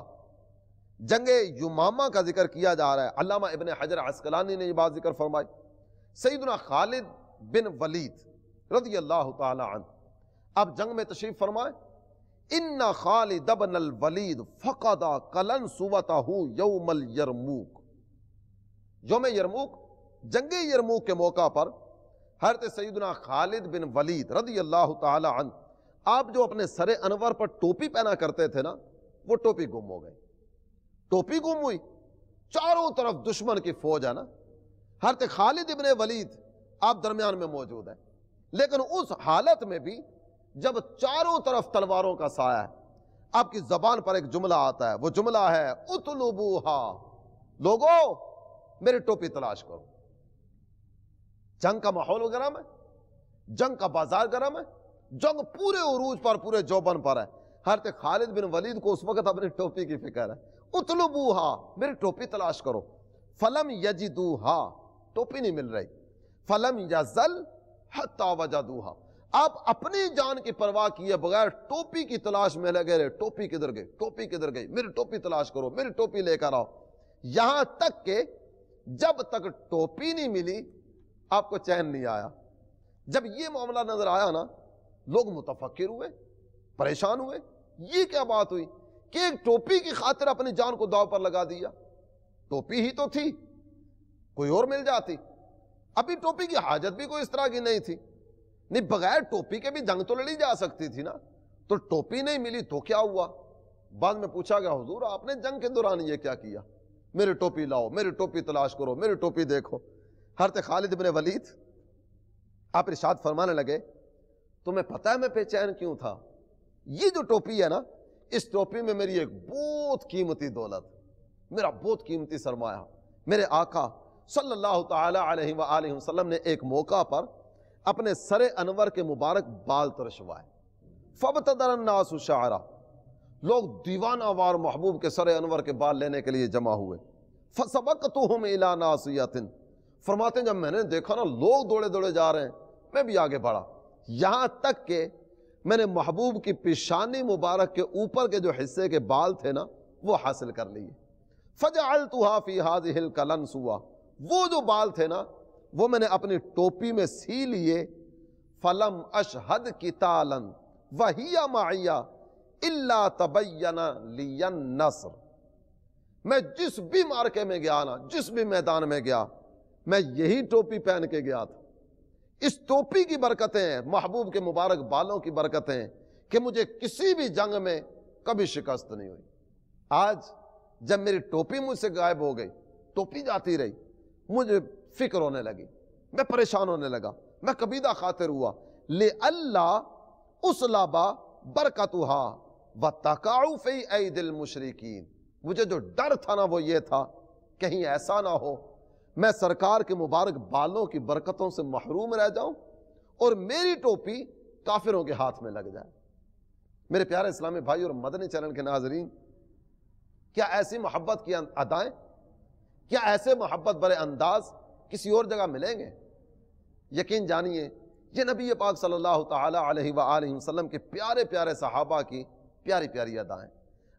جنگ یمامہ کا ذکر کیا جا رہا ہے۔ علامہ ابن حجر عسقلانی نے یہ بات ذکر فرمائی، سیدنا خالد بن ولید رضی اللہ تعالی عنہ اب جنگ میں تشریف فرمائے۔ ان خالد بن الولید فقد قلنسوتہ یوم الیرموک، یوم یرموک جنگ یرموک کے موقع پر حضرت سیدنا خالد بن ولید رضی اللہ تعالی عنہ آپ جو اپنے سر انور پر ٹوپی پہنا کرتے تھے نا، وہ ٹوپی گم ہو گئی۔ ٹوپی گم ہوئی، چاروں طرف دشمن کی فوج ہے نا، حضرت خالد ابن ولید آپ درمیان میں موجود ہیں، لیکن اس حالت میں بھی جب چاروں طرف تلواروں کا سایہ ہے، آپ کی زبان پر ایک جملہ آتا ہے، وہ جملہ ہے اطلبوہا، لوگو میری ٹوپی تلاش کرو۔ جنگ کا ماحول گرم ہے، جنگ کا بازار گرم ہے، جنگ پورے عروج پر، پورے جوبن پر ہے۔ حضرت خالد بن ولید کو اس وقت اپنی ٹوپی کی فکر ہے، اطلبوہا میری ٹوپی تلاش کرو۔ فلم یجدوہا ٹوپی نہیں مل رہی، فلم یزل حتی وجدوہا آپ اپنی جان کی پرواہ کیے بغیر ٹوپی کی تلاش میں لگے رہے، ٹوپی کدھر گئی، ٹوپی کدھر گئی، میری ٹوپی تلاش کرو، میری ٹوپی لے کر آؤ، یہاں تک کہ جب تک ٹوپی نہیں ملی آپ کو چین نہیں آیا۔ جب یہ معاملہ نظر آیا نا، لوگ متفکر ہوئے، پریشان ہوئے، یہ کیا بات ہوئی کہ ایک ٹوپی کی خاطر اپنی جان کو داؤ پر لگا دیا؟ ٹوپی ہی تو تھی، کوئی اور مل جاتی، ابھی ٹوپی کی حاجت بھی کوئی اس طرح کی نہیں تھی، نہیں بغیر ٹوپی کے بھی جنگ تو لڑی جا سکتی تھی نا، تو ٹوپی نہیں ملی تو کیا ہوا؟ بعد میں پوچھا گیا حضور آپ نے جنگ کے دوران یہ کیا کیا؟ میری ٹوپی لاؤ، میری ٹوپی تلاش کرو، میری ٹوپی دیکھو۔ حضرت خالد بن ولید آپ ارشاد فرمانے لگے تمہیں پتہ ہے میں بے چین کیوں تھا؟ یہ جو ٹوپی ہے نا، اس ٹوپی میں میری ایک بہت قیمتی دولت، میرا بہت قیمتی سرمایہ، میرے آقا صلی اللہ تعالی علیہ وآلہ وسلم نے ایک موقع پر اپنے سر انور کے مبارک بال ترشوائے۔ فابتدر الناس شعرا، لوگ دیوانہ وار محبوب کے سر انور کے بال لینے کے لیے جمع ہوئے۔ فسبقتهم الى ناصیۃ، فرماتے ہیں جب میں نے دیکھا نا لوگ دوڑے دوڑے جا رہے ہیں، میں بھی آگے بڑھا، یہاں تک کہ میں نے محبوب کی پیشانی مبارک کے اوپر کے جو حصے کے بال تھے نا وہ حاصل کر لیے۔ فجعلتها فی هذه القلنسوۃ، وہ جو بال تھے نا وہ میں نے اپنی ٹوپی میں سی لیے۔ فلم اشہد قتالا وہی معی الا تبین لی النصر، میں جس بھی مارکے میں گیا نا، جس بھی میدان میں گیا، میں یہی ٹوپی پہن کے گیا تھا۔ اس ٹوپی کی برکتیں ہیں، محبوب کے مبارک بالوں کی برکتیں ہیں کہ مجھے کسی بھی جنگ میں کبھی شکست نہیں ہوئی۔ آج جب میری ٹوپی مجھ سے غائب ہو گئی، ٹوپی جاتی رہی، مجھے فکر ہونے لگی، میں پریشان ہونے لگا، میں کبیدہ خاطر ہوا، لِأَلَّا أُسْلَبَ بَرْكَتُهَا وَتَقَعُ فِي أَيْدِ الْمُشْرِكِينَ۔ مجھے جو ڈر تھا نا وہ یہ تھا کہیں ایسا نہ ہو میں سرکار کے مبارک بالوں کی برکتوں سے محروم رہ جاؤں اور میری ٹوپی کافروں کے ہاتھ میں لگ جائے۔ میرے پیارے اسلامی بھائی اور مدنی چینل کے ناظرین، کیا ایسی محبت کی ادائیں، کیا ایسے محبت برے انداز کسی اور جگہ ملیں گے؟ یقین جانیے یہ نبی پاک صلی اللہ تعالی علیہ وآلہ وسلم کے پیارے پیارے صحابہ کی پیاری پیاری ادائیں۔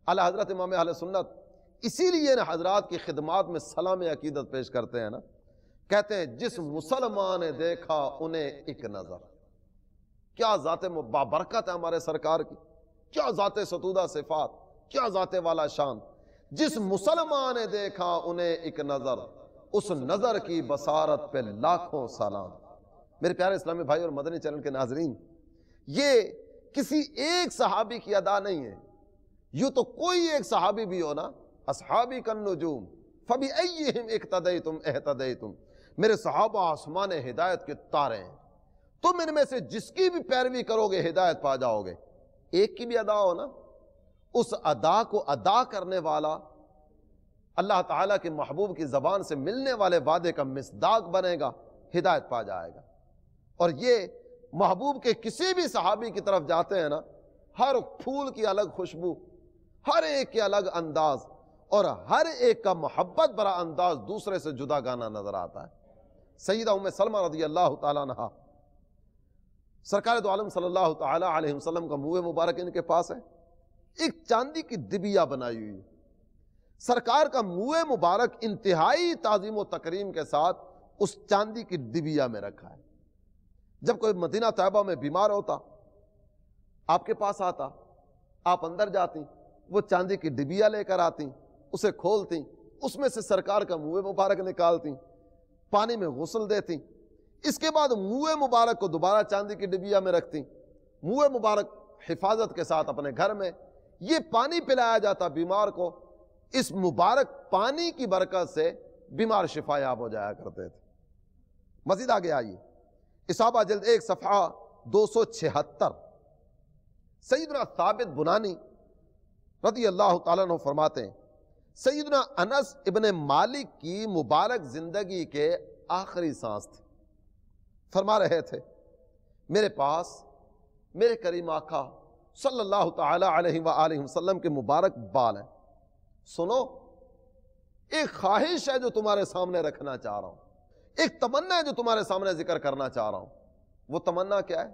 اعلیٰ حضرت امام اہل سنت اسی لیے حضرات کی خدمات میں سلام عقیدت پیش کرتے ہیں نا، کہتے ہیں جس مسلمان نے دیکھا انہیں ایک نظر۔ کیا ذات بابرکت ہے ہمارے سرکار کی، کیا ذات ستودہ صفات، کیا ذات والا شان۔ جس مسلمان نے دیکھا انہیں ایک نظر، اس نظر کی بصارت پہ لاکھوں سلام۔ میرے پیارے اسلامی بھائی اور مدنی چینل کے ناظرین، یہ کسی ایک صحابی کی ادا نہیں ہے، یوں تو کوئی ایک صحابی بھی ہو نا، اصحابی کالنجوم فبأیہم اقتدیتم اہتدیتم، میرے صحابہ آسمان ہدایت کے تارے ہیں، تم ان میں سے جس کی بھی پیروی کرو گے ہدایت پا جاؤ گے۔ ایک کی بھی ادا ہو نا، اس ادا کو ادا کرنے والا اللہ تعالیٰ کے محبوب کی زبان سے ملنے والے وعدے کا مصداق بنے گا، ہدایت پا جائے گا۔ اور یہ محبوب کے کسی بھی صحابی کی طرف جاتے ہیں نا، ہر پھول کی الگ خوشبو، ہر ایک کے الگ انداز، اور ہر ایک کا محبت برا انداز دوسرے سے جدا گانا نظر آتا ہے۔ سیدہ ام سلمہ رضی اللہ تعالیٰ عنہا، سرکار دو عالم صلی اللہ تعالیٰ علیہ وسلم کا منہ مبارک ان کے پاس ہے، ایک چاندی کی ڈبیا بنائی ہوئی ہے۔ سرکار کا منہ مبارک انتہائی تعظیم و تکریم کے ساتھ اس چاندی کی ڈبیا میں رکھا ہے۔ جب کوئی مدینہ طیبہ میں بیمار ہوتا، آپ کے پاس آتا، آپ اندر جاتی، وہ چاندی کی ڈبیا لے کر آتی، اسے کھولتی، اس میں سے سرکار کا منہ مبارک نکالتی، پانی میں غسل دیتی، اس کے بعد منہ مبارک کو دوبارہ چاندی کی ڈبیا میں رکھتی، منہ مبارک حفاظت کے ساتھ اپنے گھر میں، یہ پانی پلایا جاتا بیمار کو، اس مبارک پانی کی برکت سے بیمار شفا یاب ہو جایا کرتے تھے۔ مزید آگے آئیے، اصابہ جلد 1 صفحہ 276، سیدنا ثابت بنانی رضی اللہ تعالیٰ عنہ فرماتے ہیں، سیدنا انس ابن مالک کی مبارک زندگی کے آخری سانس تھی، فرما رہے تھے میرے پاس میرے کریم آقا صلی اللہ تعالی علیہ وآلہ وسلم کے مبارک بال ہیں، سنو ایک خواہش ہے جو تمہارے سامنے رکھنا چاہ رہا ہوں، ایک تمنا ہے جو تمہارے سامنے ذکر کرنا چاہ رہا ہوں۔ وہ تمنا کیا ہے،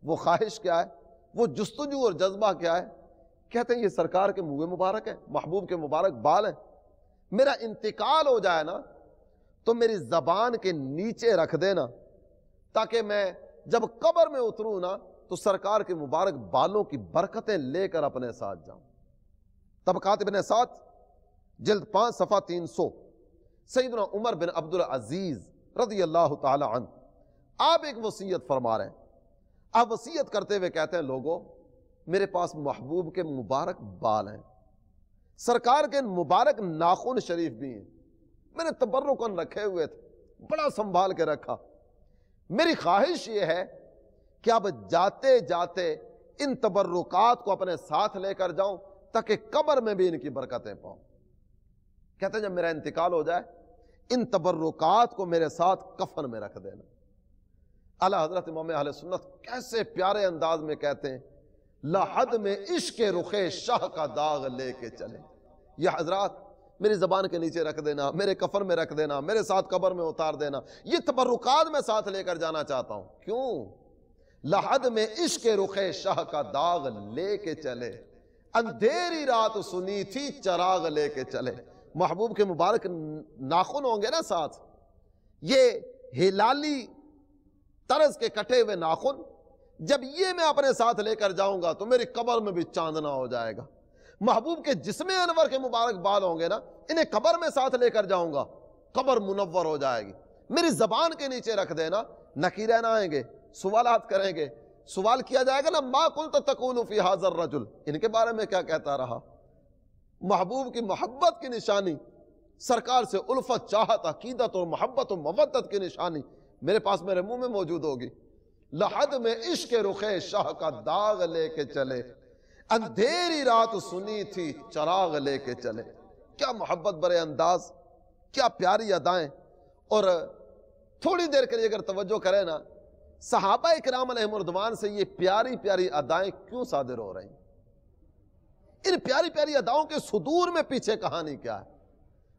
وہ خواہش کیا ہے، وہ جستجو اور جذبہ کیا ہے؟ کہتے ہیں یہ سرکار کے منہ مبارک ہے، محبوب کے مبارک بال ہیں، میرا انتقال ہو جائے نا تو میری زبان کے نیچے رکھ دینا، تاکہ میں جب قبر میں اتروں نا تو سرکار کے مبارک بالوں کی برکتیں لے کر اپنے ساتھ جاؤں۔ طبقات ابن سعد جلد 5 صفحہ 300، سیدنا عمر بن عبد العزیز رضی اللہ تعالی عنہ، آپ ایک وصیت فرما رہے ہیں، آپ وصیت کرتے ہوئے کہتے ہیں لوگوں میرے پاس محبوب کے مبارک بال ہیں، سرکار کے مبارک ناخن شریف بھی ہیں، میں نے تبرکن رکھے ہوئے تھے، بڑا سنبھال کے رکھا، میری خواہش یہ ہے کہ اب جاتے جاتے ان تبرکات کو اپنے ساتھ لے کر جاؤں تاکہ قبر میں بھی ان کی برکتیں پاؤں۔ کہتے ہیں جب میرا انتقال ہو جائے ان تبرکات کو میرے ساتھ کفن میں رکھ دینا۔ اعلیٰ حضرت امام اہل سنت کیسے پیارے انداز میں کہتے ہیں لحد میں عشق رخ شاہ کا داغ لے کے چلے، یہ حضرات میری زبان کے نیچے رکھ دینا، میرے کفن میں رکھ دینا، میرے ساتھ قبر میں اتار دینا، یہ تبرکات میں ساتھ لے کر جانا چاہتا ہوں۔ کیوں؟ لحد میں عشق رخ شاہ کا داغ لے کے چلے، اندھیری رات سنی تھی چراغ لے کے چلے۔ محبوب کے مبارک ناخن ہوں گے نا ساتھ، یہ ہلالی طرز کے کٹے ہوئے ناخن جب یہ میں اپنے ساتھ لے کر جاؤں گا تو میری قبر میں بھی چاندنا ہو جائے گا. محبوب کے جسم انور کے مبارک بال ہوں گے نا, انہیں قبر میں ساتھ لے کر جاؤں گا, قبر منور ہو جائے گی. میری زبان کے نیچے رکھ دینا, نکیرین آئیں گے, سوالات کریں گے, سوال کیا جائے گا نا, ما قلت تقول فی ھذا الرجل, ان کے بارے میں کیا کہتا رہا. محبوب کی محبت کی نشانی, سرکار سے الفت, چاہت, عقیدت اور محبت و مودت کی نشانی میرے پاس میرے منہ میں موجود ہوگی. لحد میں عشق رخ شاہ کا داغ لے کے چلے, اندھیری رات سنی تھی چراغ لے کے چلے. کیا محبت برے انداز, کیا پیاری ادائیں. اور تھوڑی دیر کے لیے اگر توجہ کریں نا, صحابہ اکرام علیہم الرضوان سے یہ پیاری پیاری ادائیں کیوں صادر ہو رہی ہیں؟ ان پیاری پیاری اداؤں کے صدور میں پیچھے کہانی کیا ہے؟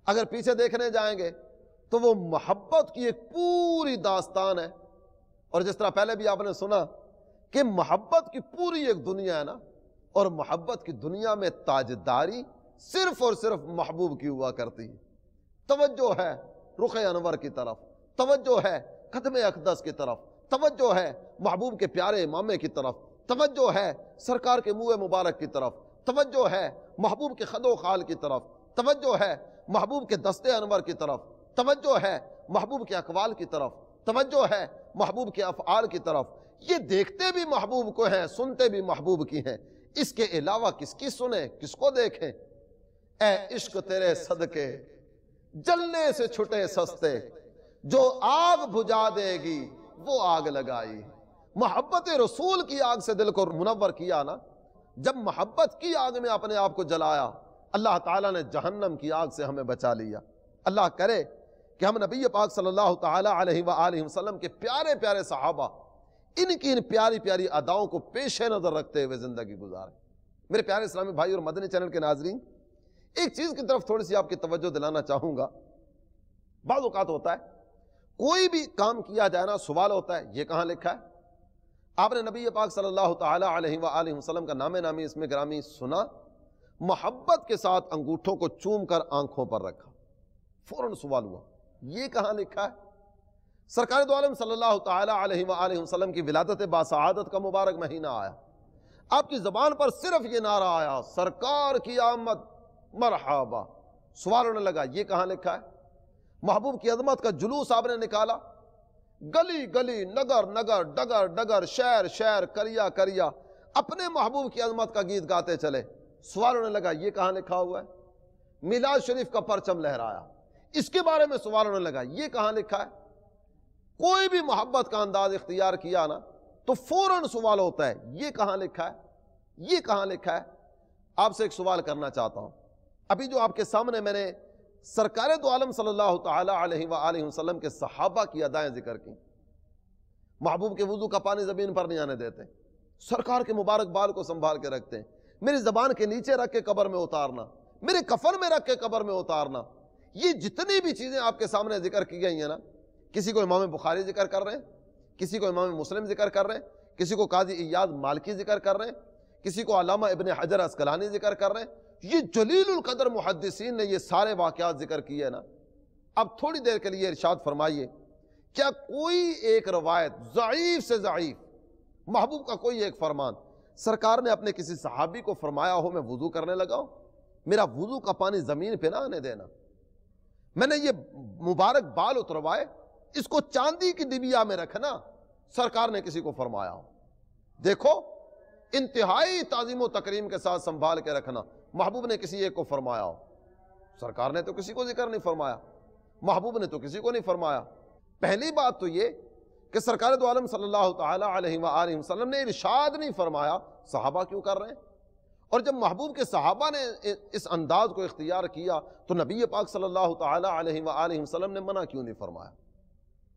اگر پیچھے دیکھنے جائیں گے تو وہ محبت کی ایک پوری داستان ہے. اور جس طرح پہلے بھی آپ نے سنا کہ محبت کی پوری ایک دنیا ہے نا, اور محبت کی دنیا میں تاجداری صرف اور صرف محبوب کی ہوا کرتی ہے. توجہ ہے رخ انور کی طرف, توجہ ہے قدم اقدس کی طرف, توجہ ہے محبوب کے پیارے امامے کی طرف, توجہ ہے سرکار کے منہ مبارک کی طرف, توجہ ہے محبوب کے خد و خال کی طرف, توجہ ہے محبوب کے دستے انور کی طرف, توجہ ہے محبوب کے اقوال کی طرف, توجہ ہے محبوب کے افعال کی طرف. یہ دیکھتے بھی محبوب کو ہیں, سنتے بھی محبوب کی ہیں. اس کے علاوہ کس کی سنیں, کس کو دیکھیں؟ اے عشق تیرے صدقے جلنے سے چھٹے سستے, جو آگ بجھا دے گی وہ آگ لگائی. محبت رسول کی آگ سے دل کو منور کیا نا, جب محبت کی آگ میں اپنے آپ کو جلایا, اللہ تعالیٰ نے جہنم کی آگ سے ہمیں بچا لیا. اللہ کرے کہ ہم نبی پاک صلی اللہ تعالیٰ علیہ وآلہ وسلم کے پیارے پیارے صحابہ, ان کی ان پیاری پیاری اداؤں کو پیش نظر رکھتے ہوئے زندگی گزاریں. میرے پیارے اسلامی بھائی اور مدنی چینل کے ناظرین, ایک چیز کی طرف تھوڑی سی آپ کی توجہ دلانا چاہوں گا. بعض اوقات ہوتا ہے کوئی بھی کام کیا جائے نا, سوال ہوتا ہے یہ کہاں لکھا ہے. آپ نے نبی پاک صلی اللہ تعالیٰ علیہ وآلہ وسلم کا نام نامی اس میں گرامی سنا, محبت کے ساتھ انگوٹھوں کو چوم کر آنکھوں پر رکھا, فوراً سوال ہوا یہ کہاں لکھا ہے. سرکار دو عالم صلی اللہ تعالیٰ علیہ وآلہ وسلم کی ولادت باسعادت کا مبارک مہینہ آیا, آپ کی زبان پر صرف یہ نعرہ آیا, سرکار کی آمد مرحبا. سوال ہونے لگا یہ کہاں لکھا ہے. محبوب کی عظمت کا جلوس آپ نے نکالا, گلی گلی, نگر نگر, ڈگر ڈگر, شہر شہر, کریا کریا, اپنے محبوب کی عظمت کا گیت گاتے چلے. سوال ہونے لگا یہ کہاں لکھا ہوا ہے. میلاد شریف کا پرچم لہرایا, اس کے بارے میں سوال ہونے لگا یہ کہاں لکھا ہے. کوئی بھی محبت کا انداز اختیار کیا نا تو فوراً سوال ہوتا ہے یہ کہاں لکھا ہے, یہ کہاں لکھا ہے. آپ سے ایک سوال کرنا چاہتا ہوں. ابھی جو آپ کے سامنے میں نے سرکار دو عالم صلی اللہ تعالیٰ علیہ وآلہ وسلم کے صحابہ کی ادائیں ذکر کی, محبوب کے وضو کا پانی زمین پر نہیں آنے دیتے, سرکار کے مبارک بال کو سنبھال کے رکھتے ہیں, میری زبان کے نیچے رکھ کے قبر میں اتارنا, میرے کفن میں رکھ کے قبر میں اتارنا. یہ جتنی بھی چیزیں آپ کے سامنے ذکر کی گئی ہیں نا, کسی کو امام بخاری ذکر کر رہے ہیں, کسی کو امام مسلم ذکر کر رہے ہیں, کسی کو قاضی ایاز مالکی ذکر کر رہے ہیں, کسی کو علامہ ابن حجر عسقلانی ذکر کر رہے ہیں. یہ جلیل القدر محدثین نے یہ سارے واقعات ذکر کیے نا. اب تھوڑی دیر کے لیے ارشاد فرمائیے, کیا کوئی ایک روایت ضعیف سے ضعیف, محبوب کا کوئی ایک فرمان سرکار نے اپنے کسی صحابی کو فرمایا ہو میں وضو کرنے لگا ہوں, میرا وضو کا پانی زمین پہ نہ آنے دینا, میں نے یہ مبارک بال اتروائے, اس کو چاندی کی ڈبیا میں رکھنا, سرکار نے کسی کو فرمایا ہو. دیکھو انتہائی تعظیم و تکریم کے ساتھ سنبھال کے رکھنا, محبوب نے کسی ایک کو فرمایا ہو. سرکار نے تو کسی کو ذکر نہیں فرمایا, محبوب نے تو کسی کو نہیں فرمایا. پہلی بات تو یہ کہ سرکار دو عالم صلی اللہ تعالیٰ علیہ وآلہ وسلم نے ارشاد نہیں فرمایا, صحابہ کیوں کر رہے ہیں. اور جب محبوب کے صحابہ نے اس انداز کو اختیار کیا تو نبی پاک صلی اللہ تعالیٰ علیہ وآلہ وسلم نے منع کیوں نہیں فرمایا.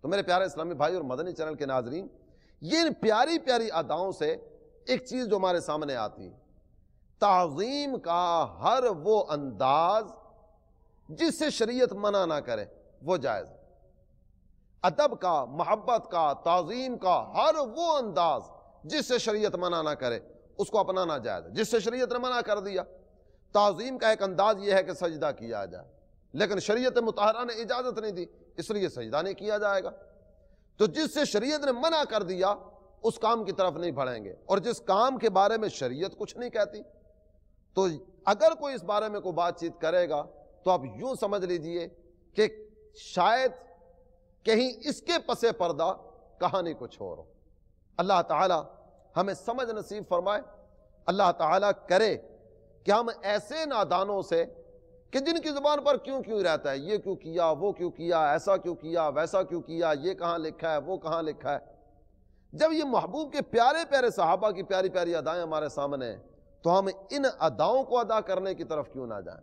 تو میرے پیارے اسلامی بھائی اور مدنی چینل کے ناظرین, یہ ان پیاری پیاری اداؤں سے ایک چیز جو ہمارے سامنے آتی ہے, تعظیم کا ہر وہ انداز جس سے شریعت منع نہ کرے وہ جائز. ادب کا, محبت کا, تعظیم کا ہر وہ انداز جس سے شریعت منع نہ کرے اس کو اپنانا جائز ہے. جس سے شریعت نے منع کر دیا, تعظیم کا ایک انداز یہ ہے کہ سجدہ کیا جائے, لیکن شریعت مطہرہ نے اجازت نہیں دی اس لیے سجدہ نہیں کیا جائے گا. تو جس سے شریعت نے منع کر دیا اس کام کی طرف نہیں بڑھیں گے، اور جس کام کے بارے میں شریعت کچھ نہیں کہتی تو اگر کوئی اس بارے میں کوئی بات چیت کرے گا تو آپ یوں سمجھ لیجئے کہ شاید کہیں اس کے پس پردہ کہانی کچھ اور ہو۔ اللہ تعالی ہمیں سمجھ نصیب فرمائے، اللہ تعالیٰ کرے کہ ہم ایسے نادانوں سے کہ جن کی زبان پر کیوں رہتا ہے، یہ کیوں کیا، وہ کیوں کیا، ایسا کیوں کیا، ویسا کیوں کیا، یہ کہاں لکھا ہے، وہ کہاں لکھا ہے، جب یہ محبوب کے پیارے پیارے صحابہ کی پیاری پیاری ادائیں ہمارے سامنے ہیں تو ہم ان اداؤں کو ادا کرنے کی طرف کیوں نہ جائیں؟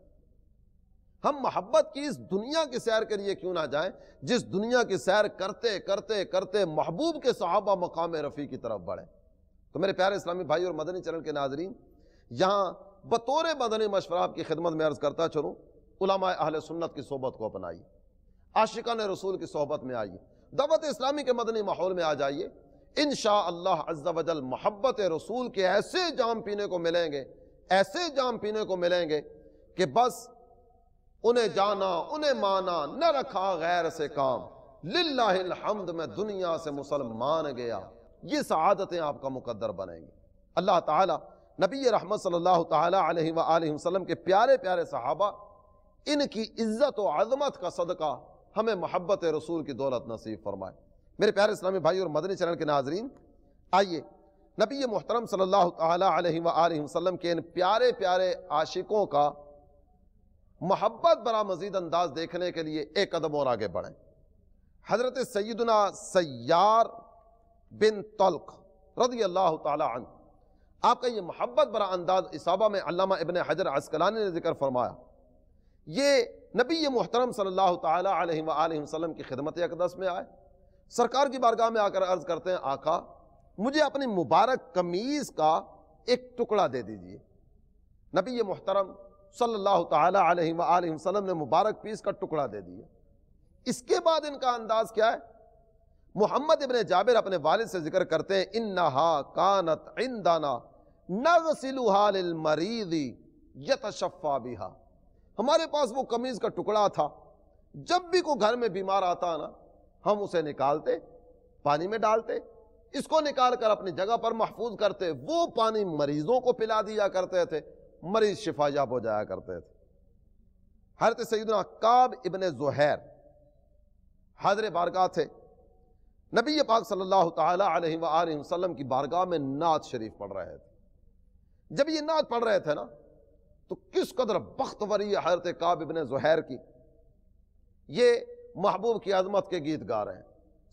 ہم محبت کی اس دنیا کی سیر کے لیے کیوں نہ جائیں جس دنیا کی سیر کرتے کرتے کرتے محبوب کے صحابہ مقام رفیع کی طرف بڑھیں؟ تو میرے پیارے اسلامی بھائی اور مدنی چینل کے ناظرین، یہاں بطور مدنی مشورہ آپ کی خدمت میں عرض کرتا چلوں، علماء اہل سنت کی صحبت کو اپنائیے، عاشقان رسول کی صحبت میں آئیے، دعوت اسلامی کے مدنی ماحول میں آ جائیے، انشاءاللہ عز و جل محبت رسول کے ایسے جام پینے کو ملیں گے، ایسے جام پینے کو ملیں گے کہ بس انہیں جانا انہیں مانا نہ رکھا غیر سے کام، للہ الحمد میں دنیا سے مسلمان گیا، یہ سعادتیں آپ کا مقدر بنیں گی۔ اللہ تعالی نبی رحمت صلی اللہ تعالی علیہ وآلہ وسلم کے پیارے پیارے صحابہ، ان کی عزت و عظمت کا صدقہ ہمیں محبت رسول کی دولت نصیب فرمائے۔ میرے پیارے اسلامی بھائی اور مدنی چینل کے ناظرین، آئیے نبی محترم صلی اللہ تعالی علیہ وآلہ وسلم کے ان پیارے پیارے عاشقوں کا محبت برا مزید انداز دیکھنے کے لیے ایک قدم اور آگے بڑھیں۔ حضرت سیدنا سیار بن طلق رضی اللہ تعالی عنہ، آپ کا یہ محبت برا انداز اصابہ میں علامہ ابن حجر عسقلانی نے ذکر فرمایا، یہ نبی محترم صلی اللہ تعالی علیہ وآلہ وسلم کی خدمت اقدس میں آئے، سرکار کی بارگاہ میں آ کر عرض کرتے ہیں، آقا مجھے اپنی مبارک قمیض کا ایک ٹکڑا دے دیجئے۔ نبی محترم صلی اللہ تعالی علیہ وآلہ وسلم نے مبارک پیس کا ٹکڑا دے دیا۔ اس کے بعد ان کا انداز کیا ہے؟ محمد ابن جابر اپنے والد سے ذکر کرتے ہیں، انہا کانت عندنا نغسلها للمریض یتشفا بہا، ہمارے پاس وہ قمیض کا ٹکڑا تھا، جب بھی کوئی گھر میں بیمار آتا نا ہم اسے نکالتے، پانی میں ڈالتے، اس کو نکال کر اپنی جگہ پر محفوظ کرتے، وہ پانی مریضوں کو پلا دیا کرتے تھے، مریض شفا یاب ہو جایا کرتے تھے۔ حضرت سیدنا کعب ابن زہیر حاضر بارگاہ تھے، نبی پاک صلی اللہ تعالی علیہ وآلہ وسلم کی بارگاہ میں نعت شریف پڑھ رہے تھے۔ جب یہ نعت پڑھ رہے تھے نا تو کس قدر بختوری حضرت کعب ابن زہیر کی، یہ محبوب کی عظمت کے گیت گا رہے ہیں،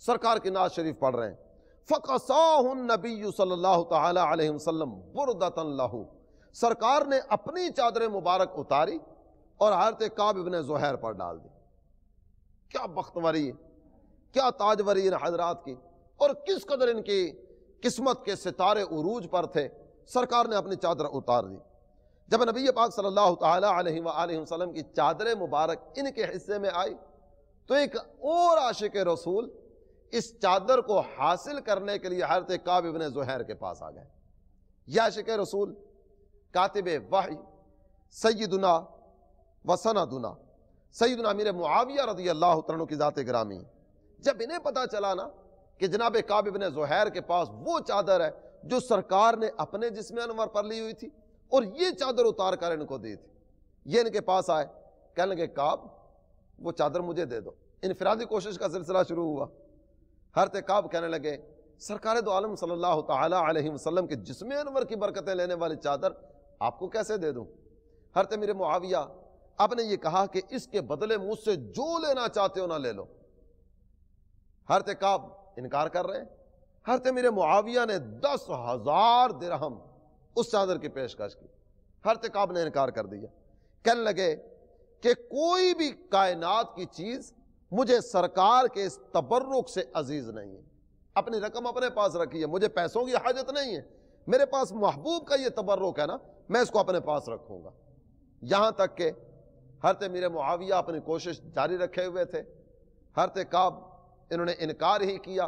سرکار کی نعت شریف پڑھ رہے ہیں۔ فَقَصَاهُ النَّبِيُّ صلی اللہ تعالی علیہ وسلم بُرْدَةً لَهُ، سرکار نے اپنی چادر مبارک اتاری اور حضرت کعب ابن زہیر پر ڈال دی۔ کیا بختوری ہے، کیا تاجوری ان حضرات کی، اور کس قدر ان کی قسمت کے ستارے عروج پر تھے، سرکار نے اپنی چادر اتار دی۔ جب نبی پاک صلی اللہ تعالی علیہ وآلہ وسلم کی چادر مبارک ان کے حصے میں آئی تو ایک اور عاشق رسول اس چادر کو حاصل کرنے کے لیے حضرت کعب ابن زہیر کے پاس آ گئے۔ یہ عاشق رسول کاتب وحی سیدنا و سندنا سیدنا امیر معاویہ رضی اللہ عنہ کی ذات گرامی، جب انہیں پتا چلا نا کہ جناب کعب ابن زہیر کے پاس وہ چادر ہے جو سرکار نے اپنے جسم انور پر لی ہوئی تھی اور یہ چادر اتار کر ان کو دی تھی، یہ ان کے پاس آئے، کہنے لگے کعب وہ چادر مجھے دے دو۔ انفرادی کوشش کا سلسلہ شروع ہوا۔ حضرت کعب کہنے لگے، سرکار دو عالم صلی اللہ تعالی علیہ وسلم کے جسم انور کی برکتیں لینے والی چادر آپ کو کیسے دے دوں؟ حضرت امیر معاویہ آپ نے یہ کہا کہ اس کے بدلے مجھ سے جو لینا چاہتے ہو نہ لے لو۔ حضرت کعب انکار کر رہے ہیں، حضرت امیر معاویہ نے 10,000 درہم اس چادر کی پیشکش کی، حضرت کعب نے انکار کر دیا، کہنے لگے کہ کوئی بھی کائنات کی چیز مجھے سرکار کے اس تبرک سے عزیز نہیں ہے، اپنی رقم اپنے پاس رکھیے، مجھے پیسوں کی حاجت نہیں ہے، میرے پاس محبوب کا یہ تبرک ہے نا، میں اس کو اپنے پاس رکھوں گا۔ یہاں تک کہ حضرت امیر معاویہ اپنی کوشش جاری رکھے ہوئے تھے، حضرت کعب انہوں نے انکار ہی کیا۔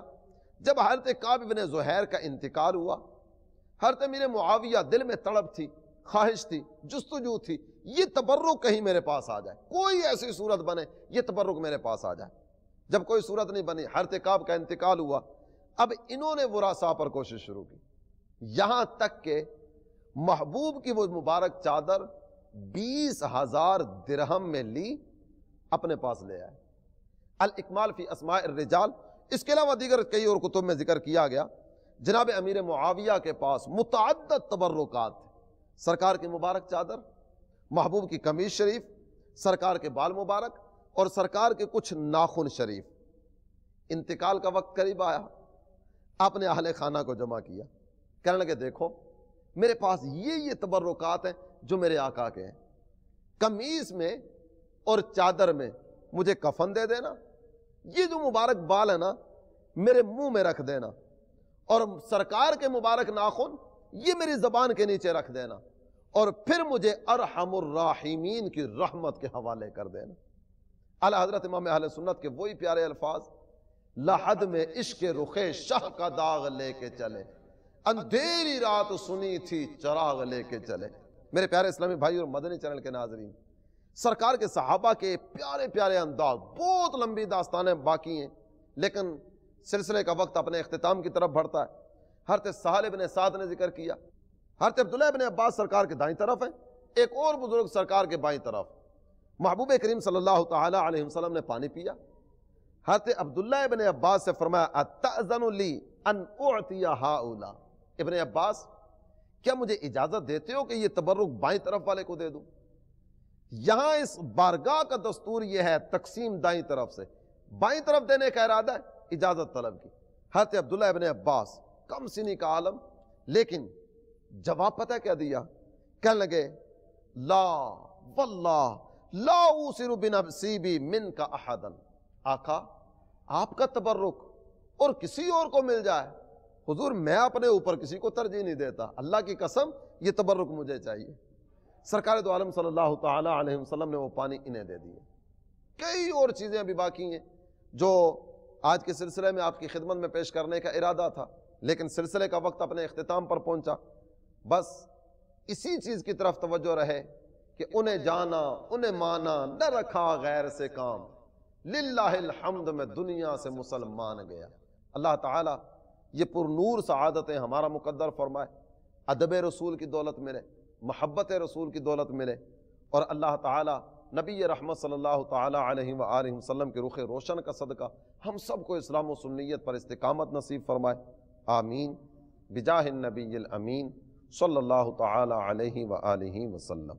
جب حضرت کعب ابن زہیر کا انتقال ہوا، حضرت امیر معاویہ دل میں تڑپ تھی، خواہش تھی، جستجو تھی، یہ تبرک کہیں میرے پاس آ جائے، کوئی ایسی صورت بنے یہ تبرک میرے پاس آ جائے۔ جب کوئی صورت نہیں بنی، حضرت کعب کا انتقال ہوا، اب انہوں نے ورثاء پر کوشش شروع کی، یہاں تک کہ محبوب کی وہ مبارک چادر 20,000 درہم میں لی، اپنے پاس لے آئے۔ الاکمال فی اسماء الرجال، اس کے علاوہ دیگر کئی اور کتب میں ذکر کیا گیا، جناب امیر معاویہ کے پاس متعدد تبرکات تھے، سرکار کی مبارک چادر، محبوب کی قمیص شریف، سرکار کے بال مبارک اور سرکار کے کچھ ناخن شریف۔ انتقال کا وقت قریب آیا، آپ نے اہل خانہ کو جمع کیا، کہنے لگے دیکھو میرے پاس یہ تبرکات ہیں جو میرے آقا کے ہیں، قمیص میں اور چادر میں مجھے کفن دے دینا، یہ جو مبارک بال ہے نا میرے منہ میں رکھ دینا، اور سرکار کے مبارک ناخن یہ میری زبان کے نیچے رکھ دینا، اور پھر مجھے ارحم الراحمین کی رحمت کے حوالے کر دینا۔ اعلیٰ حضرت امام اہل سنت کے وہی پیارے الفاظ، لحد میں عشق رخ شاہ کا داغ لے کے چلے، اندھیری رات سنی تھی چراغ لے کے چلے۔ میرے پیارے اسلامی بھائی اور مدنی چینل کے ناظرین، سرکار کے صحابہ کے پیارے پیارے انداز، بہت لمبی داستانیں باقی ہیں، لیکن سلسلے کا وقت اپنے اختتام کی طرف بڑھتا ہے۔ حضرت سہل بن سعد نے ذکر کیا، حضرت عبداللہ بن عباس سرکار کے دائیں طرف ہیں، ایک اور بزرگ سرکار کے بائیں طرف۔ محبوب کریم صلی اللہ تعالی علیہ وسلم نے پانی پیا، حضرت عبداللہ بن عباس سے فرمایا اتأذن لی ان اعطی ہؤلاء، ابن عباس کیا مجھے اجازت دیتے ہو کہ یہ تبرک بائیں طرف والے کو دے دوں؟ یہاں اس بارگاہ کا دستور یہ ہے تقسیم دائیں طرف سے، بائیں طرف دینے کا ارادہ ہے، اجازت طلب کی۔ حضرت عبداللہ ابن عباس کم سنی کا عالم، لیکن جواب پتہ کیا دیا؟ کہنے لگے لا واللہ لا اوصر بنصیبی منک احدا، آقا آپ کا تبرک اور کسی اور کو مل جائے، حضور میں اپنے اوپر کسی کو ترجیح نہیں دیتا، اللہ کی قسم یہ تبرک مجھے چاہیے۔ سرکار دو عالم صلی اللہ تعالی علیہ وسلم نے وہ پانی انہیں دے دیے۔ کئی اور چیزیں ابھی باقی ہیں جو آج کے سلسلے میں آپ کی خدمت میں پیش کرنے کا ارادہ تھا، لیکن سلسلے کا وقت اپنے اختتام پر پہنچا۔ بس اسی چیز کی طرف توجہ رہے کہ انہیں جانا انہیں مانا، نہ رکھا غیر سے کام، للہ الحمد میں دنیا سے مسلمان گیا۔ اللہ تعالی یہ پر نور سعادتیں ہمارا مقدر فرمائے، ادب رسول کی دولت ملے، محبت رسول کی دولت ملے، اور اللہ تعالی نبی رحمت صلی اللہ تعالی علیہ وآلہ وسلم کے رخ روشن کا صدقہ ہم سب کو اسلام و سنیت پر استقامت نصیب فرمائے، آمین بجاہ النبی الامین صلی اللہ تعالی علیہ وآلہ وسلم۔